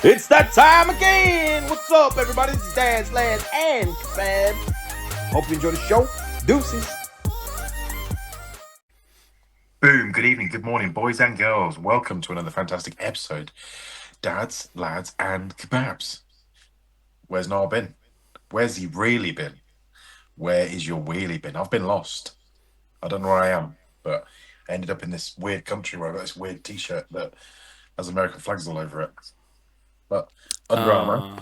It's that time again. What's up, everybody? This is Dads Lads and Kebabs. Hope you enjoy the show. Deuces. Boom, good evening, good morning, boys and girls. Welcome to another fantastic episode. Dads, Lads, and Kebabs. Where's Niall been? Where's he really been? Where is your wheelie been? I've been lost. I don't know where I am, but I ended up in this weird country where I got this weird t-shirt that has American flags all over it. But Under Armour,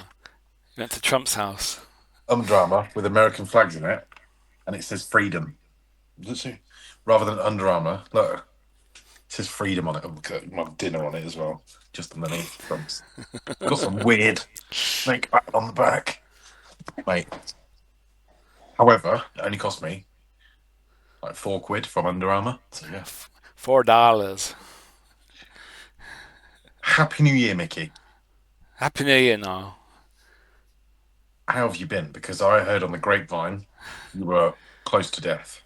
You went to Trump's house. Under Armour with American flags in it, and it says freedom. Does it say? Rather than Under Armour, look. It says freedom on it. I've got my dinner on it as well, just underneath. Got some weird snake pattern on the back, mate. However, it only cost me like £4 from Under Armour. So yeah. $4. Happy New Year, Mickey. Happy New Year, now. How have you been? Because I heard on the grapevine you were close to death.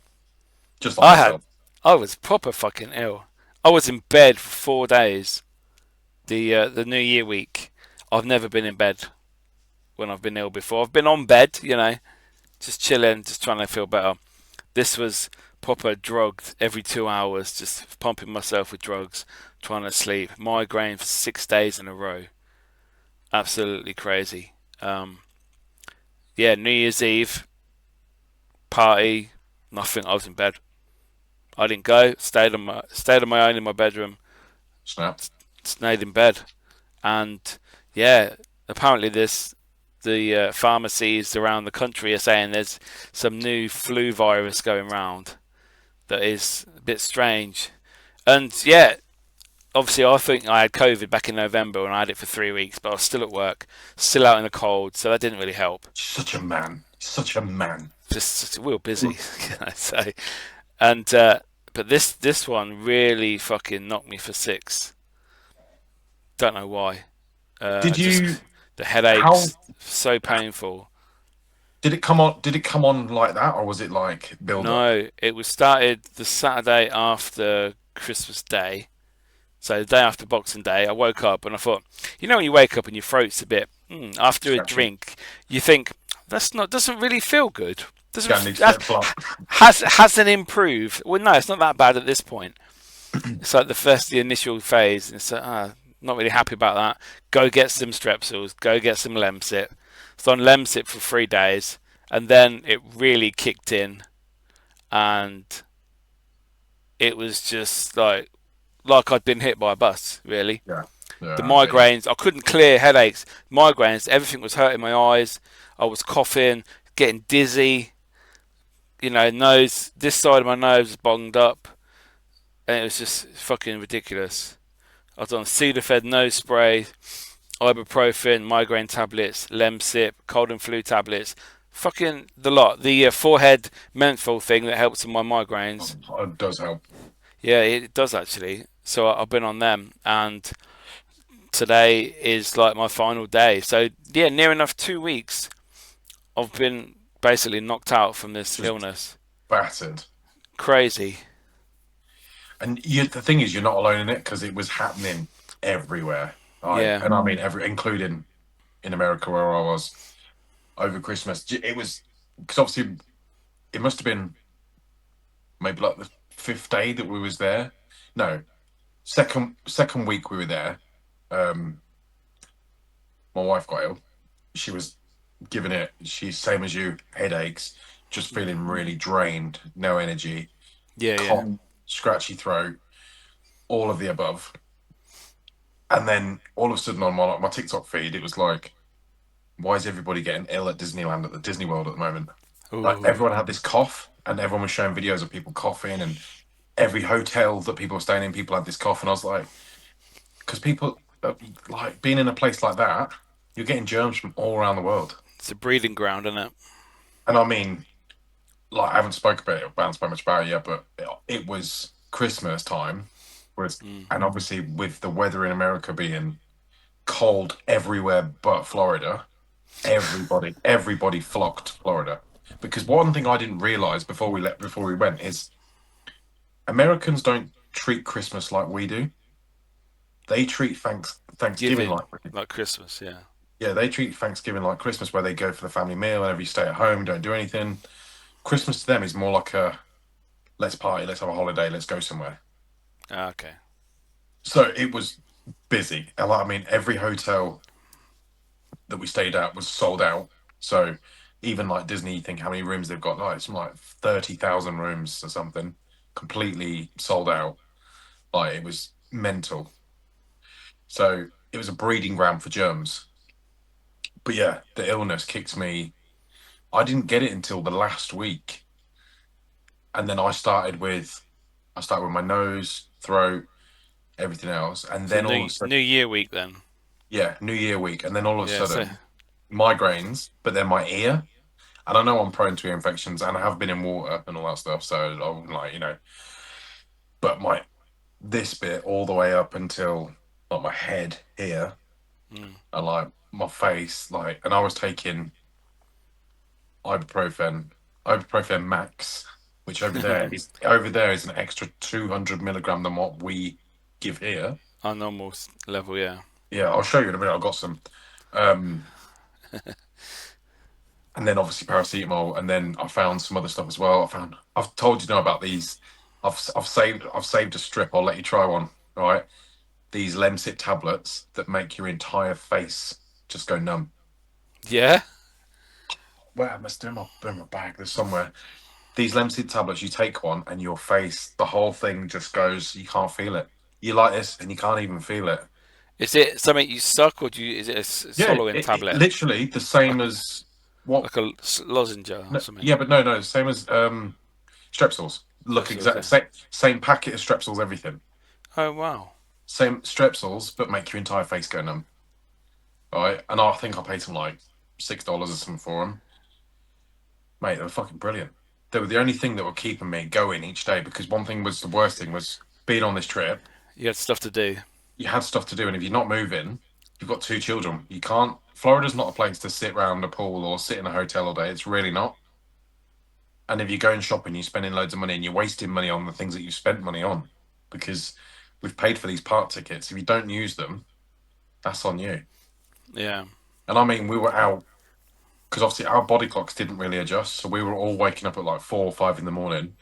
Just like myself. I was proper fucking ill. I was in bed for 4 days. The New Year week. I've never been in bed when I've been ill before. I've been on bed, just chilling, just trying to feel better. This was proper drugged every 2 hours, just pumping myself with drugs, trying to sleep. Migraine for 6 days in a row. Absolutely crazy. New Year's Eve party, nothing. I was in bed. I didn't go. Stayed on my own in my bedroom. Snap. Stayed in bed, and apparently the pharmacies around the country are saying there's some new flu virus going around that is a bit strange, and obviously I think I had COVID back in November and I had it for 3 weeks, but I was still at work, still out in the cold, so that didn't really help. Such a man. Such a man. Just real busy, can I say? And but this one really fucking knocked me for six. Don't know why. Did you? The headaches so painful. Did it come on? Did it come on like that, or was it like build up? No, it was started the Saturday after Christmas Day. So the day after Boxing Day, I woke up and I thought, when you wake up and your throat's a bit after a drink, you think doesn't really feel good. Hasn't improved. Well, no, it's not that bad at this point. It's like the initial phase, and it's like, not really happy about that. Go get some Strepsils. Go get some Lemsip. So on Lemsip for 3 days, and then it really kicked in, and it was just like I'd been hit by a bus, really. Yeah. The migraines, I couldn't clear headaches. Migraines, everything was hurting my eyes. I was coughing, getting dizzy. This side of my nose was bunged up, and it was just fucking ridiculous. I was on Sudafed nose spray, ibuprofen, migraine tablets, Lemsip, cold and flu tablets, fucking the lot. The forehead menthol thing that helps with my migraines. It does help. Yeah, it does actually. So I've been on them, and today is like my final day. So near enough 2 weeks, I've been basically knocked out from this illness. Battered. Crazy. And the thing is, you're not alone in it because it was happening everywhere. And I mean, including in America where I was over Christmas. It was because obviously it must have been maybe like the 5th day that we was there. No, second week we were there. My wife got ill. She was giving it. She's same as you, headaches, just feeling really drained, no energy. Yeah. Scratchy throat, all of the above. And then all of a sudden on my TikTok feed, it was like, why is everybody getting ill at Disneyland, at the Disney World at the moment? Ooh. Like everyone had this cough, and everyone was showing videos of people coughing, and every hotel that people were staying in, people had this cough. And I was like, because people, like being in a place like that, you're getting germs from all around the world. It's a breeding ground, isn't it? And I mean, like I haven't spoken much about it yet, but it was Christmas time, and obviously with the weather in America being cold everywhere but Florida, everybody flocked to Florida. Because one thing I didn't realize before we went is Americans don't treat Christmas like we do. they treat Thanksgiving like Christmas, yeah. yeah, they treat Thanksgiving like Christmas, where they go for the family meal and you stay at home, don't do anything. Christmas to them is more like a let's party, let's have a holiday, let's go somewhere. Ah, okay. So it was busy. And I mean, every hotel that we stayed at was sold out. So even like Disney, you think how many rooms they've got? Like, it's like 30,000 rooms or something, completely sold out. Like, it was mental. So it was a breeding ground for germs. But yeah, the illness kicked me. I didn't get it until the last week. And then I started with my nose, throat, everything else. And So then all of a sudden, New Year week then. yeah, New Year week. And then all of a Yeah. So sudden, migraines, but then my ear. And I know I'm prone to ear infections and I have been in water and all that stuff. So I'm like, but this bit all the way up until like my head here and like my face, like, and I was taking ibuprofen max, which over there is an extra 200 milligram than what we give here. our normal level, yeah. Yeah, I'll show you in a minute. I've got some. Um, and then obviously paracetamol, and then I found some other stuff as well. I've told you now about these. I've saved a strip. I'll let you try one. All right, these Lemsip tablets that make your entire face just go numb. Yeah. Where am I still in my bag? There's somewhere. These Lemsip tablets, you take one, and your face, the whole thing just goes. You can't feel it. You like this, and you can't even feel it. Is it something you suck, or is it a Yeah, swallowing it tablet, literally the same as what? like a lozenge or No, something? yeah, but no, same as Strepsils. Look Strepsils, exactly yeah. same packet of Strepsils, everything. Oh wow. Same Strepsils, but make your entire face go numb. All right, and I think I paid some like $6 or something for them. Mate, they were fucking brilliant. They were the only thing that were keeping me going each day, because one thing was the worst thing was being on this trip. You had stuff to do. You had stuff to do, and if you're not moving, you've got two children. You can't. Florida's not a place to sit around a pool or sit in a hotel all day. It's really not. And if you're going shopping, you're spending loads of money and you're wasting money on the things that you've spent money on, because we've paid for these park tickets. If you don't use them, that's on you. Yeah. And I mean, we were out because obviously our body clocks didn't really adjust. So we were all waking up at like 4 or 5 in the morning,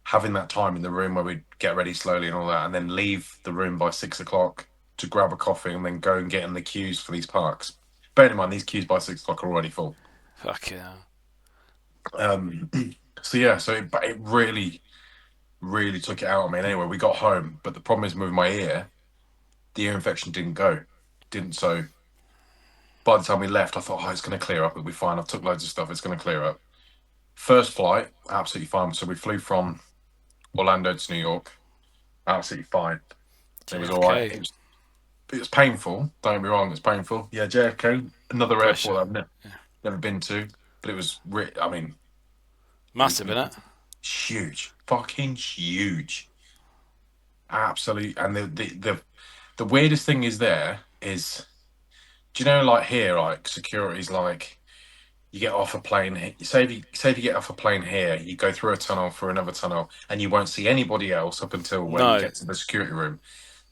having that time in the room where we'd get ready slowly and all that, and then leave the room by 6 o'clock to grab a coffee and then go and get in the queues for these parks. Bear in mind, these queues by 6 o'clock are already full. Fuck yeah. So yeah, it really, really took it out on me. And anyway, we got home, but the problem is with my ear, the ear infection didn't. So by the time we left, I thought, oh, it's going to clear up. It'll be fine. I've took loads of stuff. It's going to clear up. First flight, absolutely fine. So we flew from Orlando to New York, absolutely fine. It was all right. JFK. It was painful. Don't get me wrong, it's painful. Yeah, JFK, another Pressure. airport I've never been to, but it was. I mean, Massive, innit? huge, fucking huge, absolutely. And the weirdest thing is do you know, like here, like security's like, you get off a plane. Say if you get off a plane here, you go through a tunnel for another tunnel, and you won't see anybody else up until when you No. get to the security room.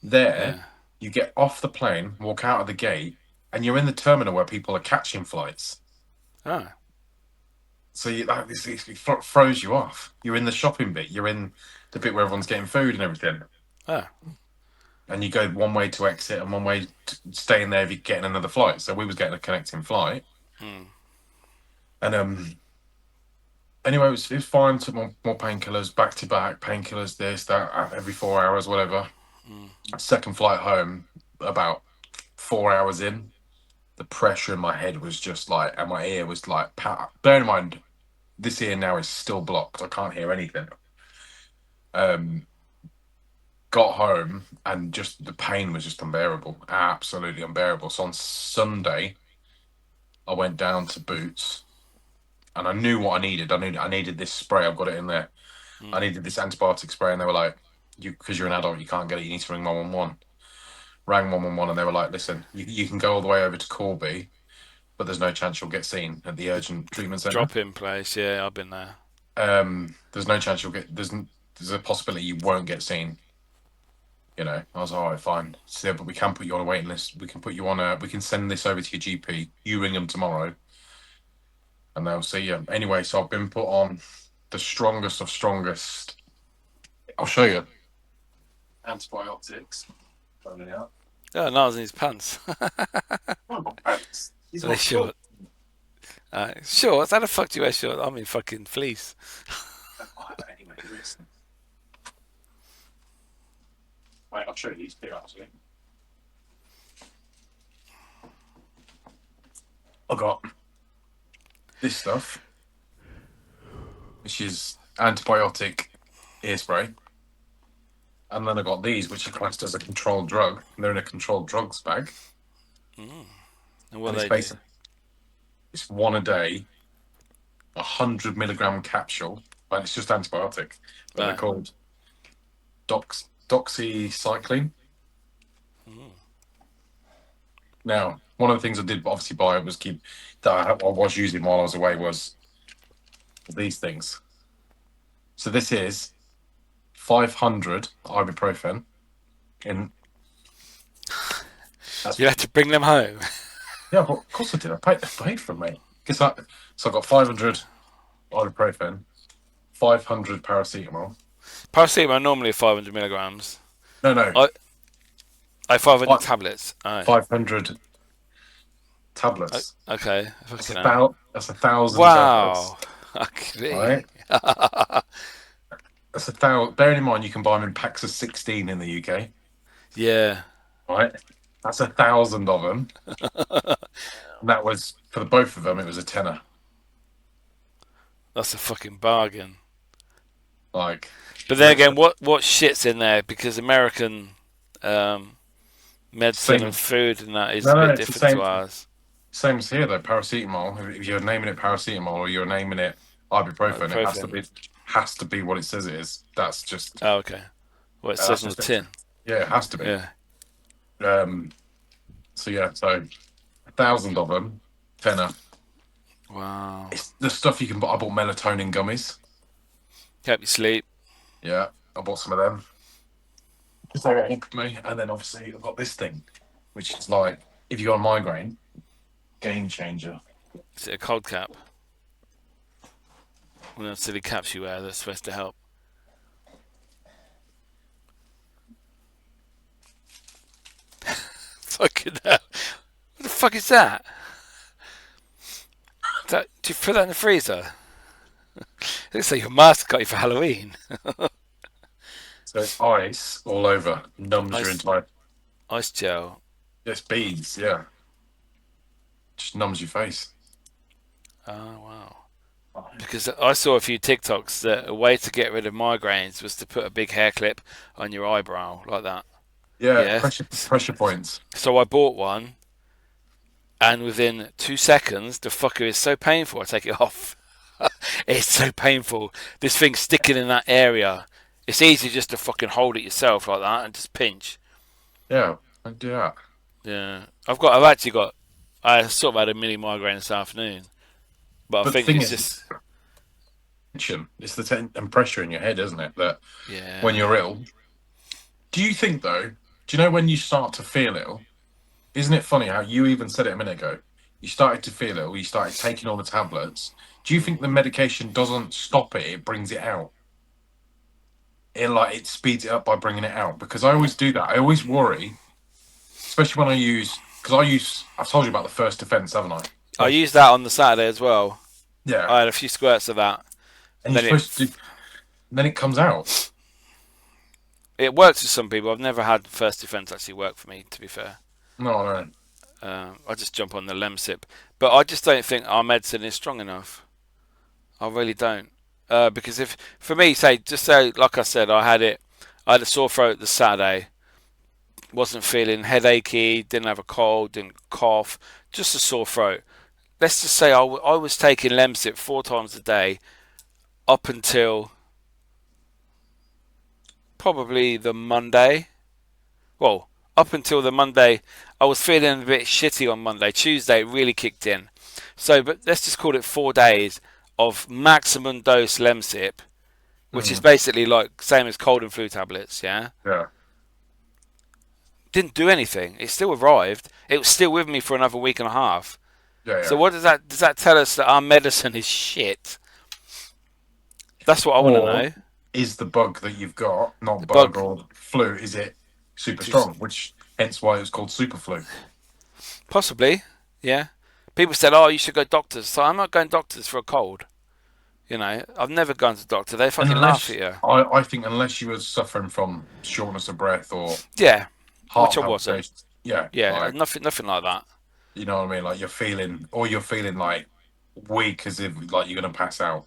There, Yeah. you get off the plane, walk out of the gate, and you're in the terminal where people are catching flights. Oh. So it throws you off. You're in the shopping bit. You're in the bit where everyone's getting food and everything. Oh. And you go one way to exit and one way to staying there if you're getting another flight. So we was getting a connecting flight. And anyway, it was fine. Took more painkillers, back to back painkillers, this, that, every 4 hours, whatever. Second flight home, about 4 hours in, the pressure in my head was just like, and my ear was like, bear in mind, this ear now is still blocked. I can't hear anything. Got home and just the pain was just unbearable, absolutely unbearable. So on Sunday, I went down to Boots, and I knew what I needed. I needed this spray. I've got it in there. I needed this antibiotic spray, and they were like, because you're an adult, you can't get it. You need to ring 111. Rang 111, and they were like, listen, you can go all the way over to Corby, but there's no chance you'll get seen at the urgent treatment centre. Drop-in place. Yeah, I've been there. There's no chance you'll get. There's a possibility you won't get seen. You know, I was like, all right, fine. So, but we can put you on a waiting list. We can put you on a. We can send this over to your GP. You ring them tomorrow, and they'll see you. Anyway, so I've been put on the strongest of strongest. I'll show you. Antibiotics. Running out. Oh, Niall's in his pants. Pants. So they're short. Shorts? How the fuck do you wear shorts? I'm in fucking fleece. Anyway, listen. Wait, I'll show you these here actually. I got this stuff, which is antibiotic ear spray. And then I got these, which are classed as a controlled drug. And they're in a controlled drugs bag. And what And they it's do? it's one a day, 100 milligram capsule, and it's just antibiotic. But they're Right. called doxycycline. Now, one of the things I did obviously buy was that I was using while I was away was these things. So this is 500 ibuprofen in. You had to bring them home. Yeah, well, of course I did. I paid for them, mate. So I got 500 ibuprofen, 500 paracetamol. Paracetamol normally 500 milligrams. No. 500 tablets. Oh. 500 tablets. Okay. That's Fucking hell. that's 1,000 Wow. tablets. Okay. Right? That's 1,000. Bearing in mind, you can buy them in packs of 16 in the UK. Yeah. Right? That's 1,000 of them. And that was, for the both of them, it was a tenner. That's a fucking bargain. Like. But then again, what shit's in there? Because American medicine and food and that is a bit different to ours. Same as here, though. Paracetamol. If you're naming it paracetamol or you're naming it ibuprofen, it has to be what it says it is. That's just. Oh, okay. Well, it says on the tin. Yeah, it has to be. Yeah. So 1,000 of them, tenner. Wow. It's the stuff you can buy. I bought melatonin gummies. Help you sleep. Yeah, I bought some of them. Because they helped me. And then obviously I've got this thing, which is like, if you got a migraine, game changer. Is it a cold cap? One of those silly caps you wear that's supposed to help. Fucking hell. What the fuck is that? Do you put that in the freezer? It looks like your mask got you for Halloween. So it's ice all over, numbs your entire. Ice gel. It's beads, yeah. Just numbs your face. Oh, wow. Because I saw a few TikToks that a way to get rid of migraines was to put a big hair clip on your eyebrow like that. Yeah. Pressure points. So I bought one, and within 2 seconds, the fucker is so painful. I take it off. It's so painful. This thing's sticking in that area. It's easy just to fucking hold it yourself like that and just pinch. Yeah, I do that. Yeah, I sort of had a mini migraine this afternoon, but I think it's just tension. It's the tension and pressure in your head, isn't it? That yeah. When you're ill. Do you think though? Do you know when you start to feel ill? Isn't it funny how you even said it a minute ago? You started to feel ill. You started taking all the tablets. Do you think the medication doesn't stop it? It brings it out. It speeds it up by bringing it out. Because I always do that. I always worry, especially when I've told you about the first defense, haven't I? I used that on the Saturday as well. Yeah. I had a few squirts of that. And then it comes out. It works for some people. I've never had first defense actually work for me, to be fair. No. I just jump on the Lemsip. But I just don't think our medicine is strong enough. I really don't. Because for me, like I said, I had a sore throat this Saturday. Wasn't feeling headachy, didn't have a cold, didn't cough, just a sore throat. Let's just say I was taking Lemsip 4 times a day up until probably the Monday. Well, up until the Monday, I was feeling a bit shitty on Monday. Tuesday, it really kicked in. But let's just call it 4 days of maximum dose Lemsip, which is basically like same as cold and flu tablets, yeah? Yeah. didn't do anything. It still arrived. It was still with me for another week and a half. Yeah, So what does that tell us, that our medicine is shit? That's what I want to know. Is the bug that you've got, not The bug bug. or flu, is it super strong? Which hence why it was called super flu. Possibly, yeah. People said, "Oh, you should go doctors." So I'm not going doctors for a cold. You know, I've never gone to doctor. They fucking laugh at you. I think unless you were suffering from shortness of breath or Yeah, heart which I wasn't. palpitations, yeah, Yeah, nothing like that. You know what I mean? Like you're feeling like weak, as if like you're gonna pass out.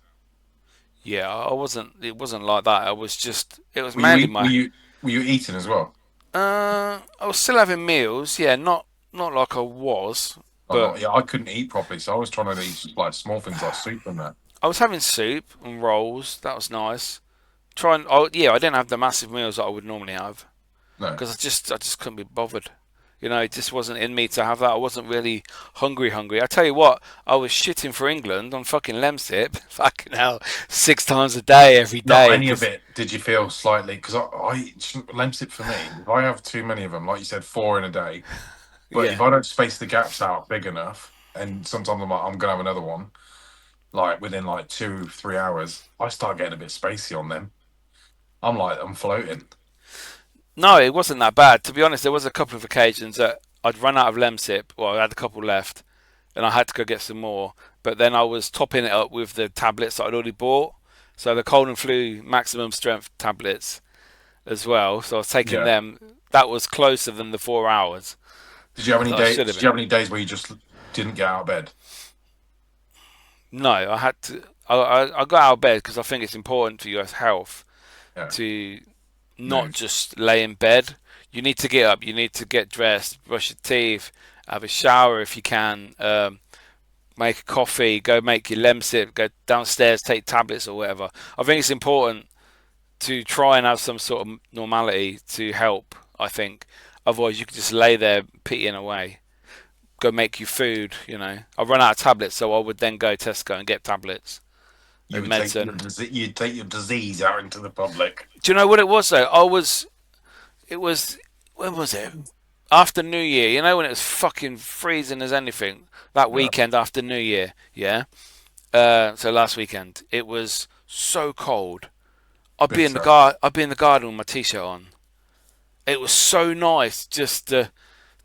Yeah, I wasn't. It wasn't like that. I was just. It was Were mainly you, were you eating as well? I was still having meals. Yeah, not like I was, but Yeah, I couldn't eat properly, so I was trying to eat like small things like soup and that. I was having soup and rolls. That was nice. I didn't have the massive meals that I would normally have No, because I just couldn't be bothered. You know, it just wasn't in me to have that. I wasn't really hungry. I tell you what, I was shitting for England on fucking Lemsip, fucking hell, 6 times a day, every day. not any of it. Did you feel slightly? Because I Lemsip for me, if I have too many of them, like you said, 4 in a day. But Yeah. if I don't space the gaps out big enough, and sometimes I'm like, I'm gonna have another one, like within like 2-3 hours, I start getting a bit spacey on them. I'm floating. No, it wasn't that bad. To be honest, there was a couple of occasions that I'd run out of Lemsip. Well, I had a couple left, and I had to go get some more. But then I was topping it up with the tablets that I'd already bought. So the cold and flu maximum strength tablets as well. So I was taking them. That was closer than the 4 hours. Did you have any days? Did you have any days where you just didn't get out of bed? No, I had to. I got out of bed because I think it's important for your health to not just lay in bed. You need to get up. You need to get dressed, brush your teeth, have a shower if you can, make a coffee, go make your Lemsip, go downstairs, take tablets or whatever. I think it's important to try and have some sort of normality to help. I think otherwise you could just lay there pitying away. Go make you food. You know, I run out of tablets, so I would then go Tesco and get tablets. You would you'd take your disease out into the public. Do you know what it was though? It was, when was it? After New Year, you know, when it was fucking freezing as anything. That weekend after New Year, yeah. So last weekend, it was so cold. I'd be in the garden with my t-shirt on. It was so nice just to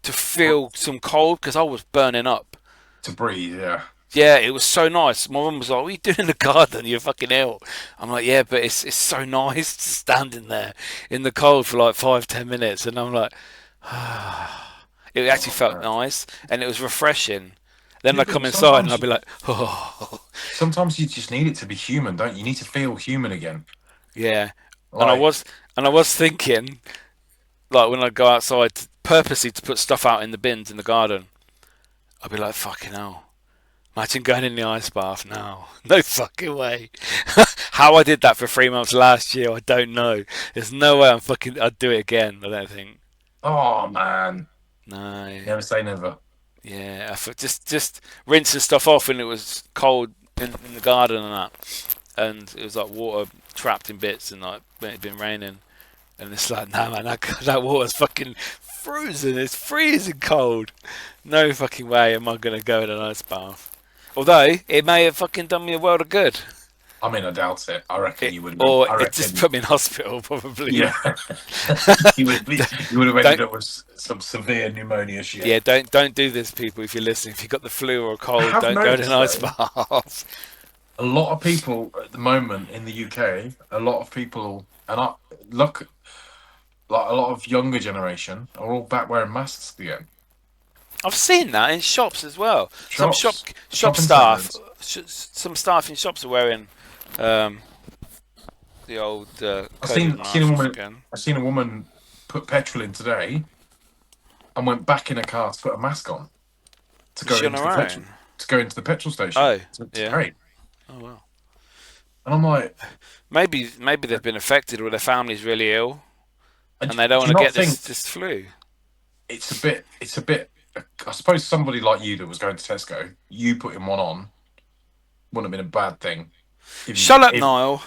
feel some cold because I was burning up. To breathe, yeah. Yeah, it was so nice. My mum was like, "What are you doing in the garden? You're fucking ill." I'm like, "Yeah, but it's so nice standing there in the cold for like 5-10 minutes," and I'm like, it actually felt nice and it was refreshing. Then I come inside and I'd be like, "Oh." Sometimes you just need it to be human, don't you? You need to feel human again. Yeah, and I was thinking, like when I go outside purposely to put stuff out in the bins in the garden, I'd be like, "Fucking hell. Imagine going in the ice bath now." No fucking way. How I did that for 3 months last year, I don't know. There's no way I'd do it again, I don't think. Oh, man. No. Never say never. Yeah, I thought just rinsing stuff off when it was cold in the garden and that. And it was like water trapped in bits and like when it had been raining. And it's like, nah, man, that water's fucking frozen. It's freezing cold. No fucking way am I going to go in an ice bath. Although, it may have fucking done me a world of good. I mean, I doubt it. I reckon you would. Or it just put me in hospital, probably. Yeah. you would have ended up with some severe pneumonia shit. Yeah, don't do this, people, if you're listening. If you've got the flu or a cold, don't go to an ice bath. A lot of people at the moment in the UK, a lot of people, and I look, like a lot of younger generation are all back wearing masks again. I've seen that in shops as well. Some shop staff, some staff in shops are wearing the old. I've seen a woman put petrol in today, and went back in a car to put a mask on to go into the petrol station. Oh, yeah. Great. Oh wow. And I'm like, maybe they've been affected or their family's really ill, and they don't want to get this flu. It's a bit. I suppose somebody like you that was going to Tesco, you putting one on, wouldn't have been a bad thing. Shut up, Niall.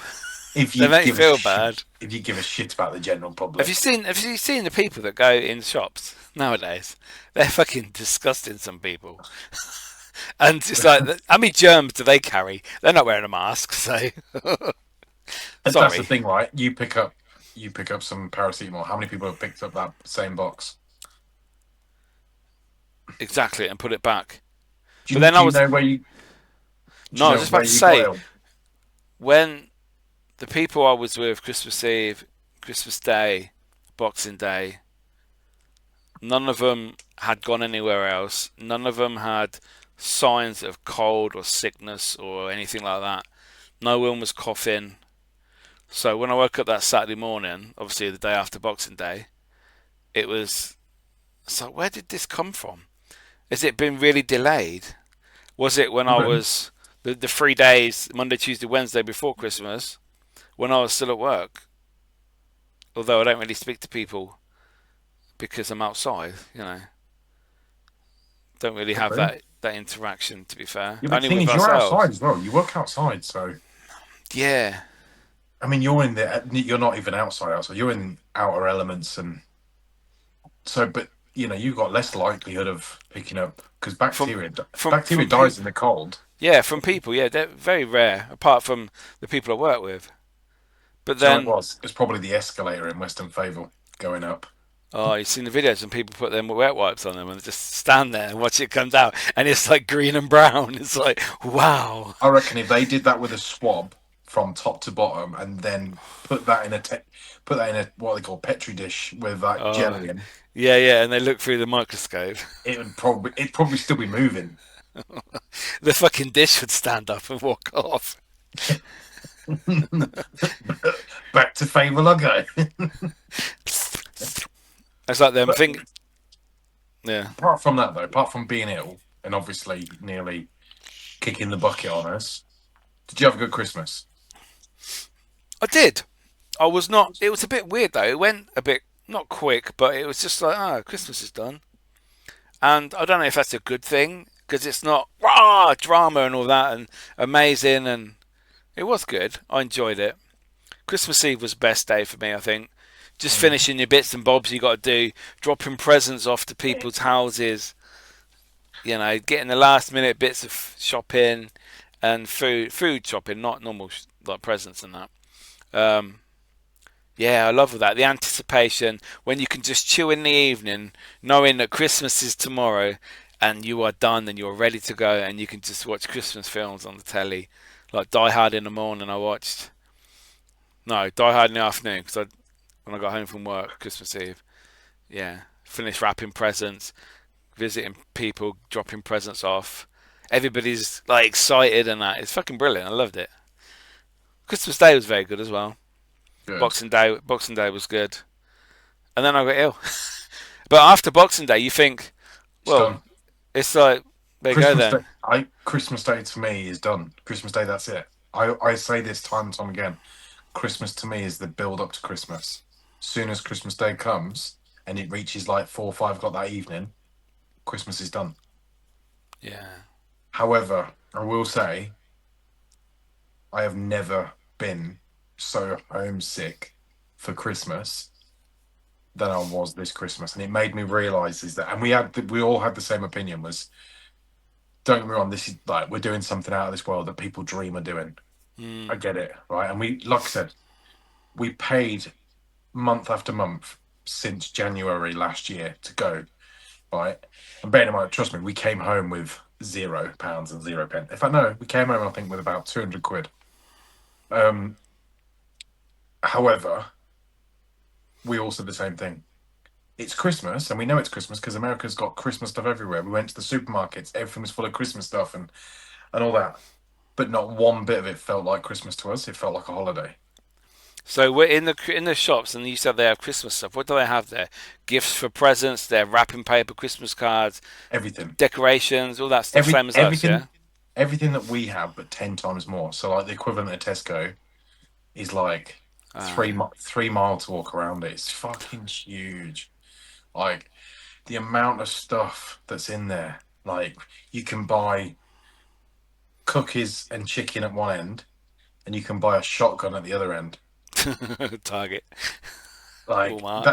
if They you make you give a feel shit, bad. if you give a shit about the general Have public. you seen the people that go in shops nowadays? They're fucking disgusting. Some people, and it's like, how many germs do they carry? They're not wearing a mask, so That's the sorry. thing, right? You pick up some paracetamol. How many people have picked up that same box? Exactly, and put it back. Do But you, then do you know where you do no, you I was know just where about to you got say, ill? when the people I was with Christmas Eve, Christmas Day, Boxing Day, none of them had gone anywhere else. None of them had signs of cold or sickness or anything like that. No one was coughing. So when I woke up that Saturday morning, obviously the day after Boxing Day, it was, so where did this come from? Has it been really delayed? Was it when I Okay. was the 3 days, Monday, Tuesday, Wednesday before Christmas, when I was still at work? Although I don't really speak to people because I'm outside, don't really have Okay. that interaction. To be fair, Yeah, but the only thing with is, you're ourselves. outside as well. You work outside, so Yeah, I mean, you're in the. You're not even outside. You're in outer elements, and so. But you've got less likelihood of picking up because from bacteria from dies people. in the cold. Yeah, from people. Yeah, they're very rare. Apart from the people I work with. But Do you know what then, it was? It's probably the escalator in Western Fable going up. oh, you've seen the videos and people put their wet wipes on them and just stand there and watch it come down, and it's like green and brown. It's like, wow. I reckon if they did that with a swab from top to bottom and then put that in a what they call petri dish with that Oh, jelly in, yeah, yeah. And they look through the microscope. it'd probably still be moving. The fucking dish would stand up and walk off. Back to Fable I go. It's like them But think. Yeah, apart from that though, apart from being ill and obviously nearly kicking the bucket on us, did you have a good Christmas? I did. I was not. It was a bit weird though. It went a bit not quick, but it was just like, Christmas is done. And I don't know if that's a good thing because it's not rah drama and all that and amazing, and it was good. I enjoyed it. Christmas Eve was the best day for me, I think. Just Mm. finishing your bits and bobs you got to do, dropping presents off to people's houses, getting the last minute bits of shopping and food shopping, not normal like presents and that. Um, yeah, I love all that. The anticipation when you can just chill in the evening, knowing that Christmas is tomorrow, and you are done and you're ready to go, and you can just watch Christmas films on the telly, like Die Hard in the morning. I watched no Die Hard in the afternoon because when I got home from work Christmas Eve, yeah, finished wrapping presents, visiting people, dropping presents off. Everybody's like excited and that. It's fucking brilliant. I loved it. Christmas Day was very good as well. Good. Boxing Day was good. And then I got ill. But after Boxing Day, you think, It's well, done. it's like, there you go Christmas Day. then. Christmas Day to me is done. Christmas Day, that's it. I say this time and time again. Christmas to me is the build up to Christmas. Soon as Christmas Day comes and it reaches like 4 or 5 o'clock that evening, Christmas is done. Yeah. However, I will say I have never been so homesick for Christmas than I was this Christmas, and it made me realise is that, and we all had the same opinion was, don't get me wrong, this is like we're doing something out of this world that people dream of doing. I Mm. get it, right? And we, like I said, we paid month after month since January last year to go, right? And bearing in mind, trust me, we came home with £0 and 0 pence. In fact, no, we came home I think with about 200 quid. Um, However, we all said the same thing. It's Christmas, and we know it's Christmas because America's got Christmas stuff everywhere. We went to the supermarkets, everything was full of Christmas stuff and all that. But not one bit of it felt like Christmas to us. It felt like a holiday. So we're in the shops, and you said they have Christmas stuff. What do they have there? Gifts for presents, their wrapping paper, Christmas cards, Everything, decorations, all that stuff. Same as us, yeah. everything that we have, but 10 times more. So, like the equivalent of Tesco is like Uh, 3 mile to walk around it. It's fucking huge. Like the amount of stuff that's in there. Like you can buy cookies and chicken at one end, and you can buy a shotgun at the other end. Target. Like Walmart.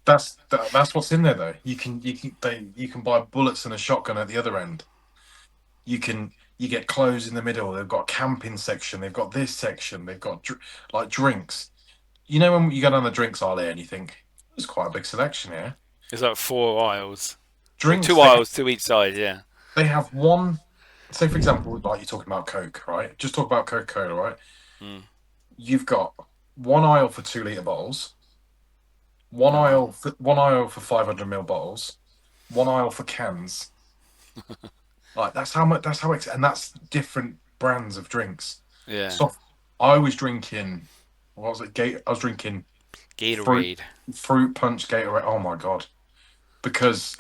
that's what's in there though. You can buy bullets and a shotgun at the other end. You get clothes in the middle. They've got a camping section. They've got this section. They've got like drinks. You know when you go down the drinks aisle here and you think there's quite a big selection here. It's like 4 aisles. Or Drinks 2 aisles to each side, yeah. they have one. Say for example, like you're talking about Coke, right? Just talk about Coca-Cola, right? Mm. You've got one aisle for 2 litre bottles, Oh, one aisle for 500 ml bottles, one aisle for cans. Like that's how much. That's how it's, and that's different brands of drinks. yeah. So I was drinking. What was it? I was drinking fruit Gatorade. fruit punch Gatorade. Oh my god! Because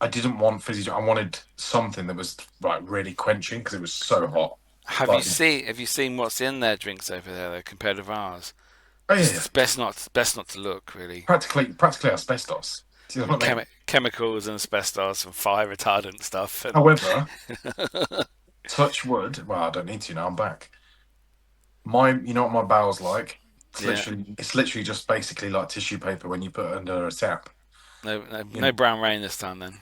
I didn't want fizzy drink. I wanted something that was like really quenching because it was so hot. Like, Have you seen what's in their drinks over there though, compared with ours? oh yeah, yeah. It's best not to look really. Practically asbestos. Do you know what I mean? Chemicals and asbestos and fire retardant stuff. And However, touch wood. Well, I don't need to now. I'm back. You know what my bowel's like? yeah, It's literally just basically like tissue paper when you put it under a tap. You no know, brown rain this time then.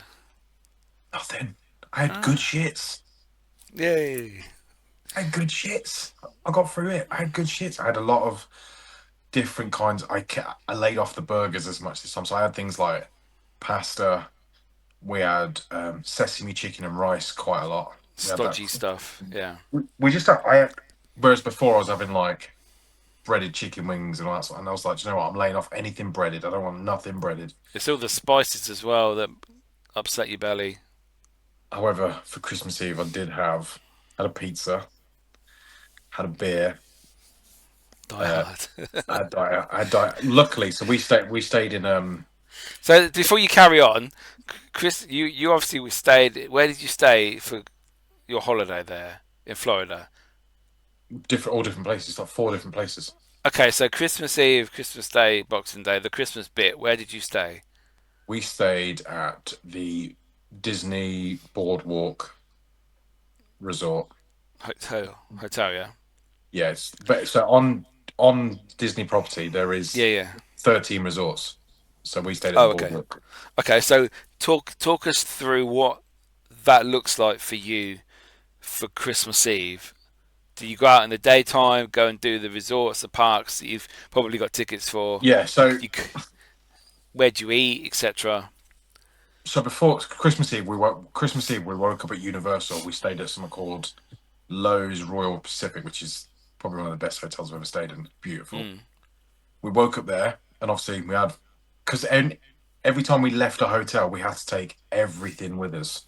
nothing. I had good Ah, shits. yay! I had good shits. I got through it. I had good shits. I had a lot of different kinds. I laid off the burgers as much this time, so I had things like pasta. We had sesame chicken and rice quite a lot. We had that. Stodgy stuff. Yeah, We just had, I had, whereas before I was having like breaded chicken wings and all that sort, and I was like, "Do you know what? I'm laying off anything breaded. I don't want nothing breaded." it's all the spices as well that upset your belly. However, for Christmas Eve, I did have had a pizza, had a beer. Die Uh, hard. I had diet. Luckily, so we stayed in So before you carry on, Chris, you obviously stayed. Where did you stay for your holiday there in Florida? all different places, like 4 different places. Okay, so Christmas Eve, Christmas Day, Boxing Day, the Christmas bit. Where did you stay? We stayed at the Disney Boardwalk Resort. Hotel, yeah. Yes, but so on Disney property there is Yeah, yeah. 13 resorts. So we stayed at the Oh, okay. Boardwalk. Okay, so talk us through what that looks like for you for Christmas Eve. Do you go out in the daytime, go and do the resorts, the parks that you've probably got tickets for? Yeah, so Where do you eat, etc. before Christmas Eve we woke up at Universal. We stayed at something called Lowe's Royal Pacific, which is probably one of the best hotels I've ever stayed in. Beautiful. Mm, We woke up there, and obviously we had because every time we left a hotel, we had to take everything with us.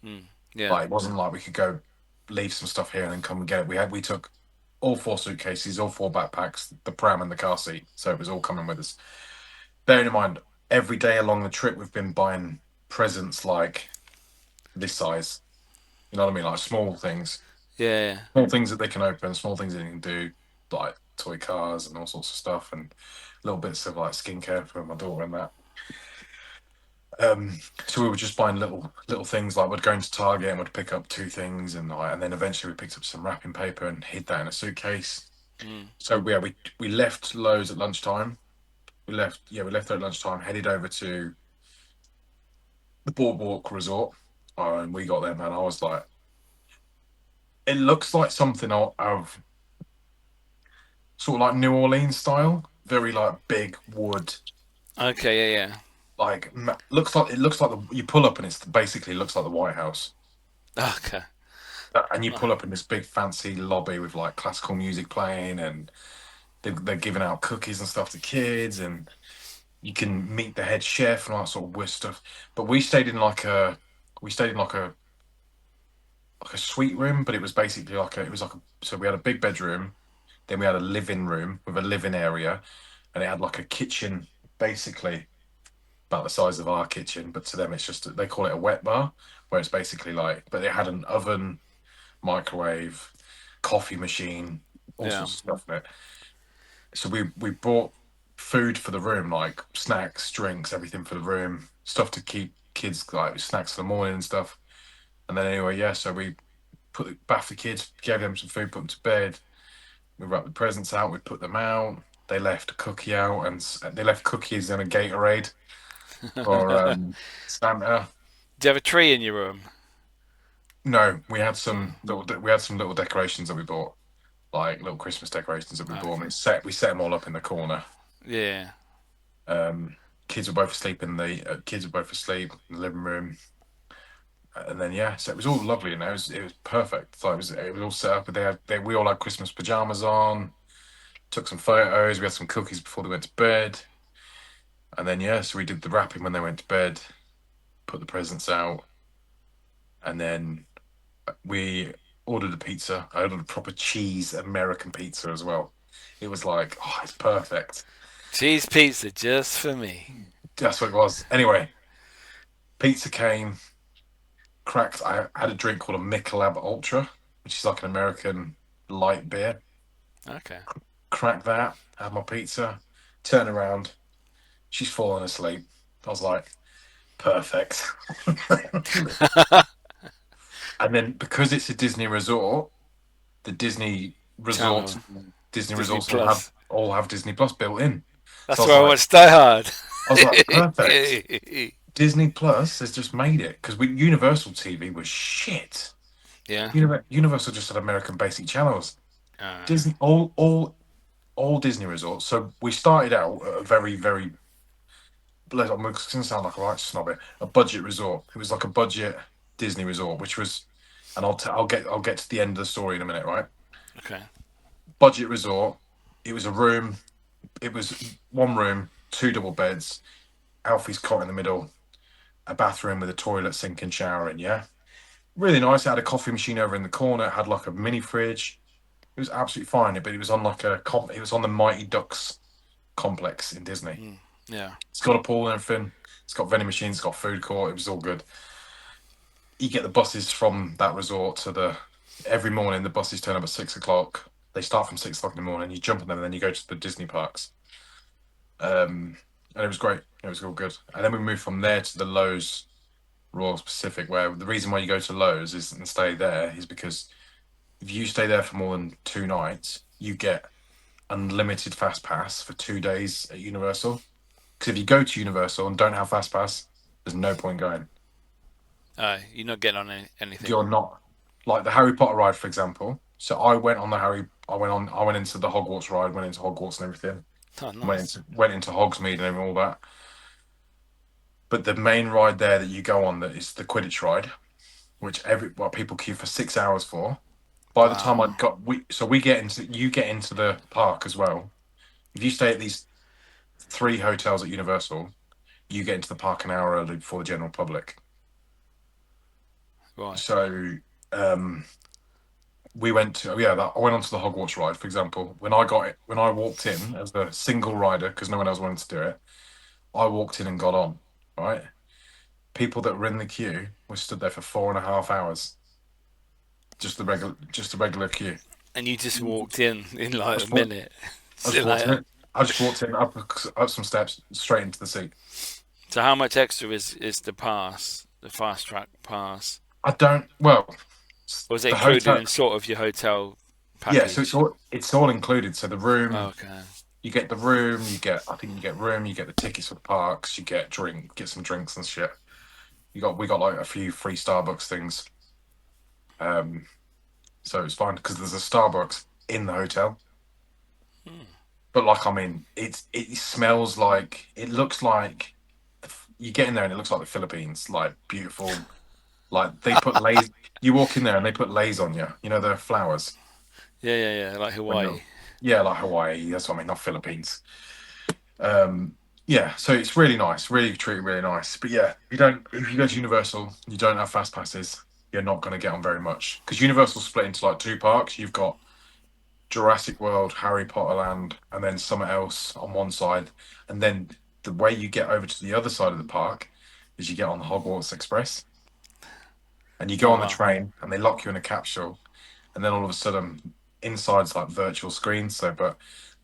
mm, yeah, Like it wasn't like we could go leave some stuff here and then come and get it. We took all 4 suitcases, all 4 backpacks, the pram and the car seat, so it was all coming with us. Bearing in mind, every day along the trip, we've been buying presents like this size. You know what I mean? Like yeah, small things that they can open, small things that they can do, like toy cars and all sorts of stuff, and little bits of like skincare for my daughter and that. So we were just buying little things like we'd go into Target and we'd pick up 2 things and then eventually we picked up some wrapping paper and hid that in a suitcase. mm, So yeah, we left Lowe's at lunchtime. We left there at lunchtime, headed over to the Boardwalk Resort. And we got there, man. I was like, it looks like something of sort of like New Orleans style, very like big wood. okay, yeah, Like looks like you pull up and it's basically looks like the White House. yeah. Okay, And you oh, pull up in this big fancy lobby with like classical music playing, and they're giving out cookies and stuff to kids, and you can meet the head chef and all that sort of weird stuff. But we stayed in like a suite room, but it was basically so we had a big bedroom, then we had a living room with a living area, and it had like a kitchen basically about the size of our kitchen, but to them it's just they call it a wet bar, where it's basically like, but it had an oven, microwave, coffee machine, all yeah, sorts of stuff in it. So we bought food for the room, like snacks, drinks, everything for the room, stuff to keep kids like snacks for the morning and stuff. And then anyway, yeah, so we bathed the kids, gave them some food, put them to bed. We wrapped the presents out. We put them out. They left a cookie out, and they left cookies and a Gatorade for Santa. Do you have a tree in your room? No, we had Oh, some little decorations that we bought, like little Christmas decorations that we bought. And okay. we set them all up in the corner. Yeah. Um, kids were both asleep in the living room, and then yeah, so it was all lovely. It was perfect. So it was all set up. We all had Christmas pajamas on. Took some photos. We had some cookies before they went to bed, and then yeah, so we did the wrapping when they went to bed. Put the presents out, and then we ordered a pizza. I ordered a proper cheese American pizza as well. It was like, oh, it's perfect. Cheese pizza just for me. That's what it was. Anyway, pizza came, cracked. I had a drink called a Michelob Ultra, which is like an American light beer. Okay. Cracked that, had my pizza, turn around, she's fallen asleep. I was like, perfect. And then because it's a Disney resort, the Channel. Disney Disney resorts Plus. all have Disney Plus built in. So That's where I watched Die Hard. I was like, perfect. Disney Plus has just made it because Universal TV was shit. Yeah. Universal just had American basic channels. Uh, Disney all Disney resorts. So we started out at a very very. I'm going to sound like a right snobby. A budget resort. It was like a budget Disney resort, which was, and I'll get to the end of the story in a minute, right? okay. Budget resort. It was a room. It was one room, two double beds, Alfie's cot in the middle, a bathroom with a toilet, sink, and shower in. Yeah, really nice. It had a coffee machine over in the corner. It had like a mini fridge. It was absolutely fine, but it was on like it was on the Mighty Ducks complex in Disney. Yeah. It's got a pool and everything. It's got vending machines. It's got food court. It was all good. You get the buses from that resort to every morning. The buses turn up at 6 o'clock. They start from 6 o'clock in the morning. You jump on them and then you go to the Disney parks. And it was great. It was all good. And then we moved from there to the Lowe's Royal Pacific, where the reason why you go to Lowe's is and stay there is because if you stay there for more than 2 nights, you get unlimited fast pass for 2 days at Universal. Because if you go to Universal and don't have fast pass, there's no point going. You're not getting on anything. You're not like the Harry Potter ride, for example. So I went on the Harry. I went into the Hogwarts ride. Went into Hogwarts and everything. Oh, nice. Went into Hogsmeade and all that. But the main ride there that you go on that is the Quidditch ride, which people queue for 6 hours for. By the time we get into you get into the park as well. If you stay at these 3 hotels at Universal, you get into the park an hour early before the general public. Right. So we went to I went onto the Hogwarts ride, for example. When I walked in as the single rider because no one else wanted to do it, I walked in and got on. Right, people that were in the queue were stood there for 4.5 hours. Just the regular queue. And you just walked in like a walked- minute. I just walked in up some steps straight into the seat. So how much extra is the pass, the fast track pass? I don't. Well, Or is it the included hotel. in sort of your hotel package? Yeah, so it's all included. So the room, Okay. you get the room, I think you get room, you get the tickets for the parks, you get some drinks and shit. We got like a few free Starbucks things. So it's fine because there's a Starbucks in the hotel. But like, I mean, it smells like, it looks like you get in there and it looks like the Philippines, like beautiful. Like they put lays. You walk in there and they put lays on you. You know the flowers. Yeah. Like Hawaii. Yeah, like Hawaii. That's what I mean, not Philippines. Yeah, so it's really nice, really treated really nice. But yeah, if you go to Universal, you don't have fast passes, you're not going to get on very much because Universal's split into like 2 parks. You've got Jurassic World, Harry Potter Land, and then something else on one side. And then the way you get over to the other side of the park is you get on the Hogwarts Express, and you go on the train, and they lock you in a capsule, and then all of a sudden, inside's like virtual screens. But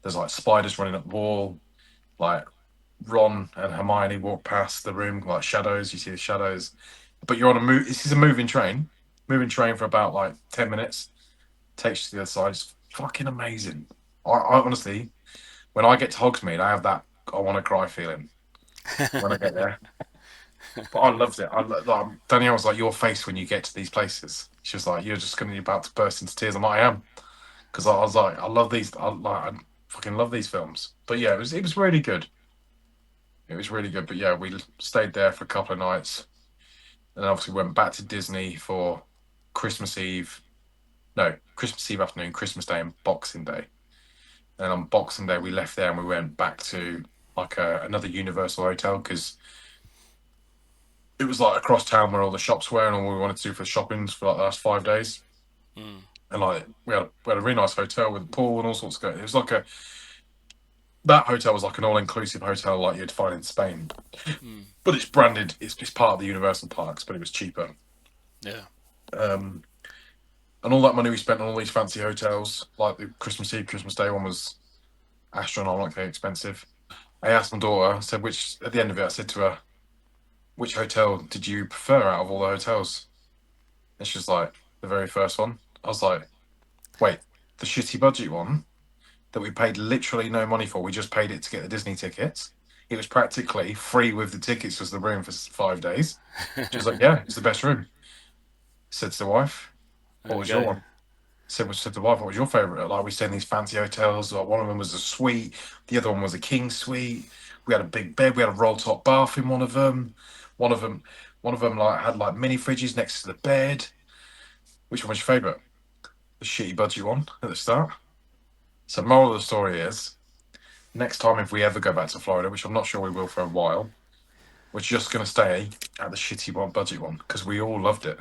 there's like spiders running up the wall, like Ron and Hermione walk past the room like shadows. You see the shadows, but you're on a move. This is a moving train for about like 10 minutes. Takes you to the other side. It's fucking amazing. I honestly, when I get to Hogsmeade, I have that I want to cry feeling when I get there. But I loved it. Danielle was like, your face when you get to these places. She was like, you're just going to be about to burst into tears. I'm like, I am. Because I was like, I love these. I fucking love these films. But yeah, it was really good. It was really good. But yeah, we stayed there for a couple of nights. And then obviously went back to Disney for Christmas Eve. No, Christmas Eve afternoon, Christmas Day and Boxing Day. And on Boxing Day, we left there and we went back to like another Universal hotel because it was like across town where all the shops were and all we wanted to do for shopping for like the last 5 days. Mm. And like we had a really nice hotel with a pool and all sorts of good. It was like that hotel was like an all-inclusive hotel like you'd find in Spain. But it's branded, it's part of the Universal Parks, but it was cheaper. Yeah. And all that money we spent on all these fancy hotels, like the Christmas Eve, Christmas Day one was astronomically expensive. I asked my daughter, I said, at the end of it, I said to her, which hotel did you prefer out of all the hotels? And she was like, the very first one. I was like, wait, the shitty budget one that we paid literally no money for, we just paid it to get the Disney tickets. It was practically free with the tickets, was the room for 5 days. She was like, yeah, it's the best room. Said to the wife, what was your one? Said to the wife, what was your favourite? Like, we stayed in these fancy hotels. Like, one of them was a suite. The other one was a king suite. We had a big bed. We had a roll top bath in one of them. One of them like had like mini fridges next to the bed. Which one was your favourite? The shitty budget one at the start. So, moral of the story is, next time if we ever go back to Florida, which I'm not sure we will for a while, we're just going to stay at the shitty one, budget one, because we all loved it.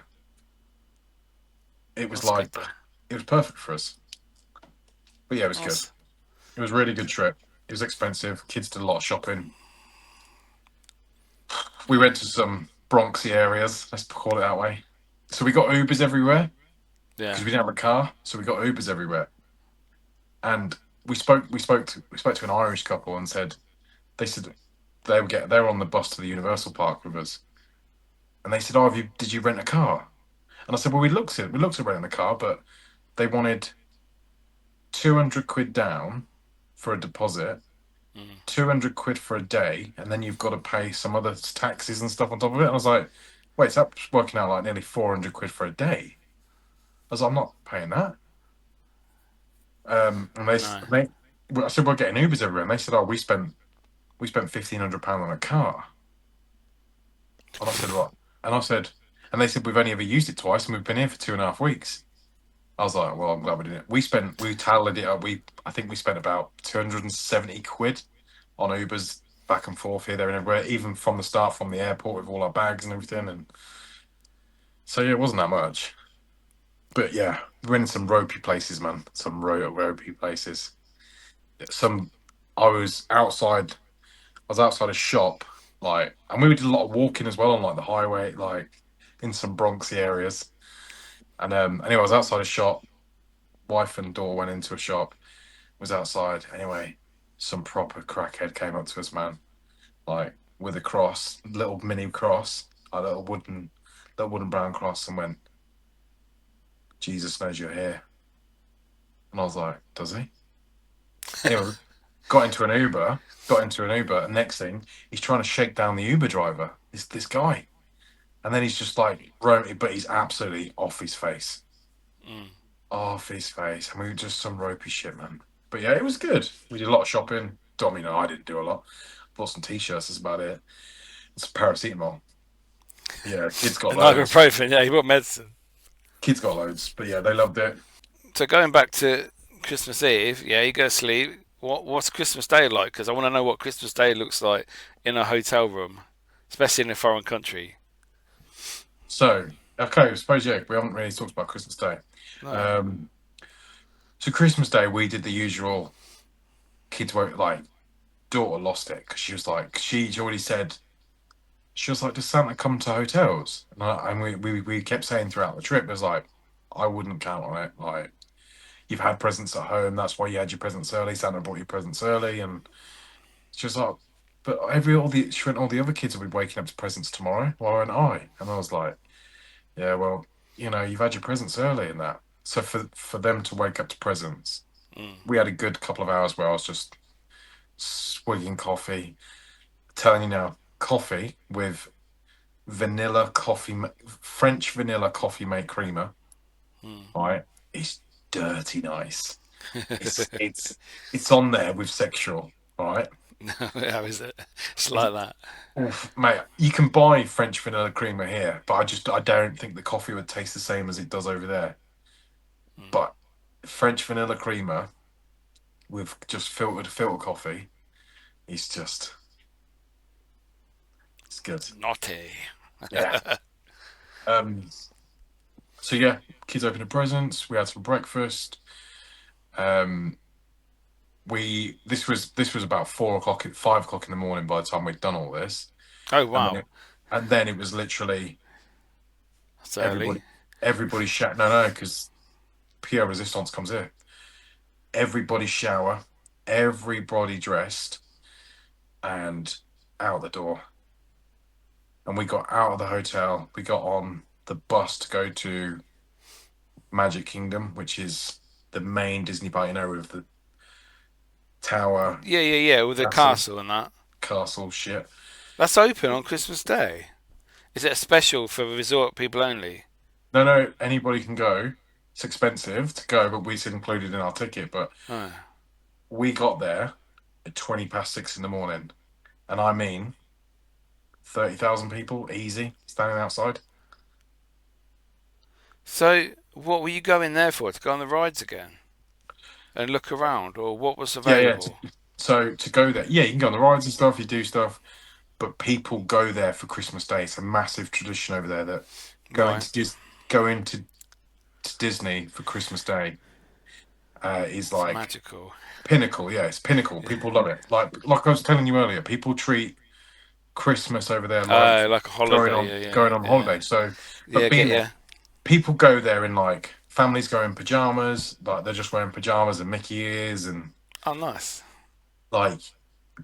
It was That's good, it was perfect for us. But yeah, it was good. It was a really good trip. It was expensive. Kids did a lot of shopping. We went to some Bronxy areas, let's call it that way. So we got Ubers everywhere Yeah. because we didn't have a car. So we got Ubers everywhere. And we spoke to an Irish couple and said they said they were on the bus to the Universal Park with us. And they said, "Oh, did you rent a car?" And I said, "Well, we looked at renting a car, but they wanted 200 quid down for a deposit, 200 quid for a day, and then you've got to pay some other taxes and stuff on top of it." And I was like, "Wait, so that's working out like nearly 400 quid for a day." I was like, "I'm not paying that." And I said, "We're getting Ubers everywhere." And they said, "Oh, we spent £1,500 on a car." And I said, "What?" And they said, "We've only ever used it twice, and we've been here for 2.5 weeks." I was like, "Well, I'm glad we didn't." We tallied it up. I think we spent about 270 quid on Ubers back and forth here, there, and everywhere, even from the start, from the airport with all our bags and everything. And so yeah, it wasn't that much. But yeah, we went in some ropey places, man. Some ropey places. I was outside. I was outside a shop, like, and we did a lot of walking as well on like the highway, like in some Bronxy areas. And anyway, I was outside a shop. Wife and daughter went into a shop. Was outside. Anyway, some proper crackhead came up to us, man, like with a cross, little mini cross, a little wooden brown cross, and went, "Jesus knows you're here." And I was like, "Does he?" Anyway, got into an Uber, and next thing, he's trying to shake down the Uber driver, this guy. And then he's just like, but he's absolutely off his face. Off his face. And we were just some ropey shit, man. But yeah, it was good. We did a lot of shopping. I didn't do a lot. Bought some t-shirts, that's about it. And some paracetamol. Yeah, kids got loads. Ibuprofen, yeah, you bought medicine. Kids got loads. But yeah, they loved it. So going back to Christmas Eve, yeah, you go to sleep. What's Christmas Day like? Because I want to know what Christmas Day looks like in a hotel room, especially in a foreign country. So, okay, I suppose, yeah, we haven't really talked about Christmas Day. No. So Christmas Day, we did the usual. Kids won't, like, daughter lost it because she was like, she already said, she was like, "Does Santa come to hotels?" And we kept saying throughout the trip, it was like, I wouldn't count on it. Like, you've had presents at home, that's why you had your presents early. Santa brought you presents early. And she was like, but all the other kids will be waking up to presents tomorrow. Why won't I? And I was like, yeah, well, you've had your presents early and that. So for them to wake up to presents we had a good couple of hours where I was just swigging coffee. Telling you now, coffee with vanilla coffee, French vanilla coffee mate creamer, right? It's dirty nice. It's on there with sexual, right? How is it? It's like that. Oof, mate, you can buy French vanilla creamer here, but I don't think the coffee would taste the same as it does over there. But French vanilla creamer with just filter coffee, it's just it's good. Naughty. Yeah. Um. So yeah, kids opened presents. We had some breakfast. Um. This was about 4 o'clock, 5 o'clock in the morning by the time we'd done all this, Oh and then wow, it was literally that's everybody early. No, no, because Pierre Resistance comes here. Everybody shower, everybody dressed, and out the door. And we got out of the hotel. We got on the bus to go to Magic Kingdom, which is the main Disney park, with the tower, Yeah. With the castle, castle and that. castle shit. That's open on Christmas Day. Is it a special for resort people only? No, no, anybody can go. It's expensive to go, but it's included in our ticket. But Oh. we got there at 20 past 6 in the morning, and I mean 30,000 people easy standing outside. So what were you going there for? To go on the rides again and look around, or what was Yeah, yeah. available? So to go there, yeah, you can go on the rides and stuff. You do stuff, but people go there for Christmas Day. It's a massive tradition over there that going Right, to going to Disney for Christmas Day is it's like magical. pinnacle. Yeah, it's pinnacle. Yeah. People love it. Like I was telling you earlier, people treat Christmas over there like Like a going holiday. on going on Yeah. holiday. So, but Yeah, get being yeah. there, people go there in like families go in pajamas, like they're just wearing pajamas and Mickey ears, and Oh, nice. like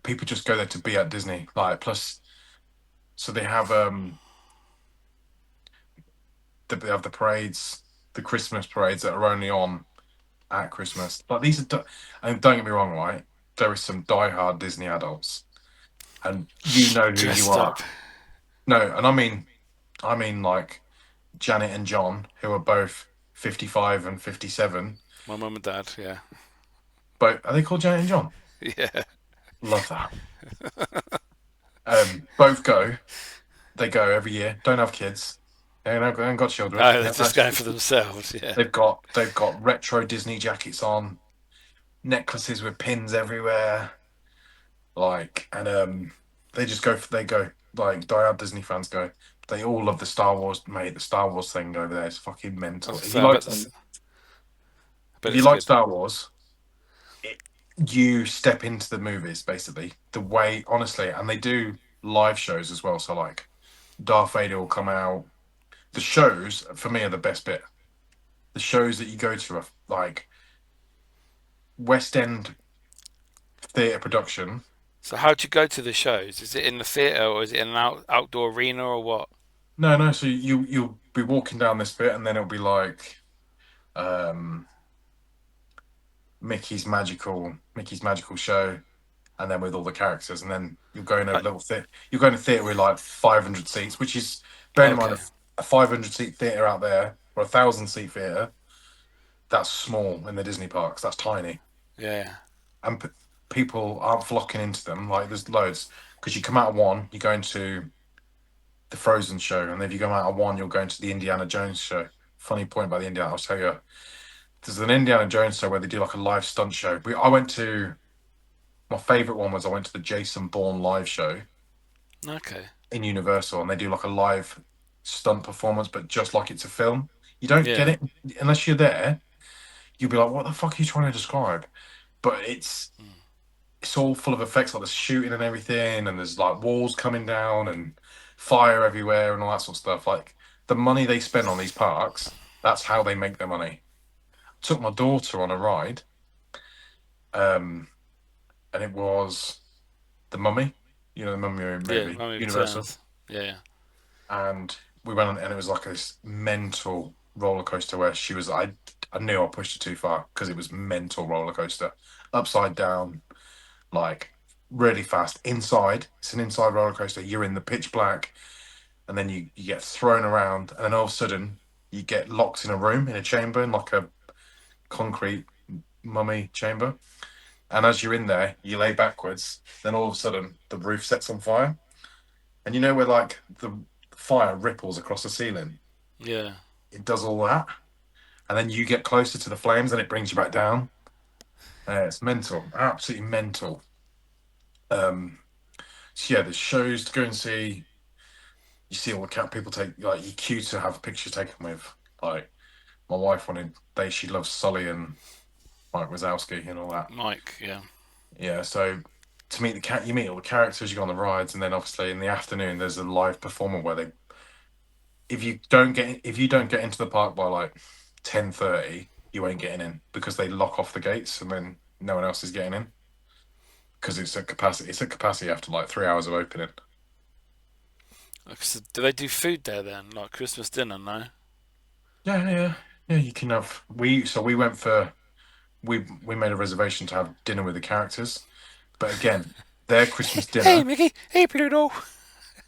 people just go there to be at Disney. Like plus, so they have the parades, the Christmas parades that are only on at Christmas. Like these are, and don't get me wrong, right? There is some diehard Disney adults, and you know who you Dressed are. up. No, and I mean like Janet and John, who are both 55 and 57. My mum and dad. Yeah. But are they called Janet and John? Yeah. Love that. Both go. They go every year. Don't have kids. They ain't got children. No, they're just going for themselves. Yeah. They've got retro Disney jackets on, necklaces with pins everywhere. Like, and they go like diehard Disney fans go. They all love the Star Wars, mate. The Star Wars thing over there is fucking mental. If you I like, bet that's. I bet if you it's like good. Star Wars, it, you step into the movies basically the way honestly, and they do live shows as well. So like, Darth Vader will come out. The shows for me are the best bit. The shows that you go to are like West End theatre production. So how'd you go to the shows? Is it in the theatre or is it in an outdoor arena or what? No, no. So you'll be walking down this bit, and then it'll be like um, Mickey's magical show, and then with all the characters, and then you'll go in a Uh, little theatre. You go in a theatre with like 500 seats, which is bearing in mind okay. a 500 seat theatre out there or 1,000 seat theatre. That's small in the Disney parks. That's tiny, Yeah. and people aren't flocking into them. Like there's loads because you come out of one, you go into the Frozen show, and if you go out of one, you'll go into the Indiana Jones show. Funny point about the Indiana, I'll tell you. There's an Indiana Jones show where they do like a live stunt show. I went to my favorite one was I went to the Jason Bourne live show Okay. in Universal, and they do like a live stunt performance, but just like it's a film. You don't get Yeah. it unless you're there. You'll be like, "What the fuck are you trying to describe?" But it's all full of effects, like there's shooting and everything, and there's like walls coming down and fire everywhere and all that sort of stuff. Like the money they spend on these parks, that's how they make their money. Took my daughter on a ride, um, and it was the Mummy, the Mummy Yeah. movie, Mummy Universal, Returns. Yeah. and we went on, and it was like this mental roller coaster where she was. I I knew I pushed it too far because it was mental roller coaster, upside down, like really fast. Inside, it's an inside roller coaster. You're in the pitch black, and then you get thrown around, and then all of a sudden you get locked in a room in a chamber in like a concrete mummy chamber. And as you're in there, you lay backwards. Then all of a sudden the roof sets on fire, and you know where like the fire ripples across the ceiling. Yeah. It does all that, and then you get closer to the flames, and it brings you back down. It's mental, absolutely mental. So yeah, there's shows to go and see. You see all the cat people take like you queue to have pictures taken with. Like my wife wanted, she loves Sully and Mike Wazowski and all that. Mike, yeah. Yeah, so to meet the cat, you meet all the characters, you go on the rides, and then obviously in the afternoon there's a live performer where they, if you don't get into the park by like 10:30, you ain't getting in because they lock off the gates and then no one else is getting in because it's at capacity. It's at capacity after like 3 hours of opening. So do they do food there then, like Christmas dinner? No. Yeah. You can have we went for we made a reservation to have dinner with the characters, but again, their Christmas Hey dinner. Mickey, hey Pluto.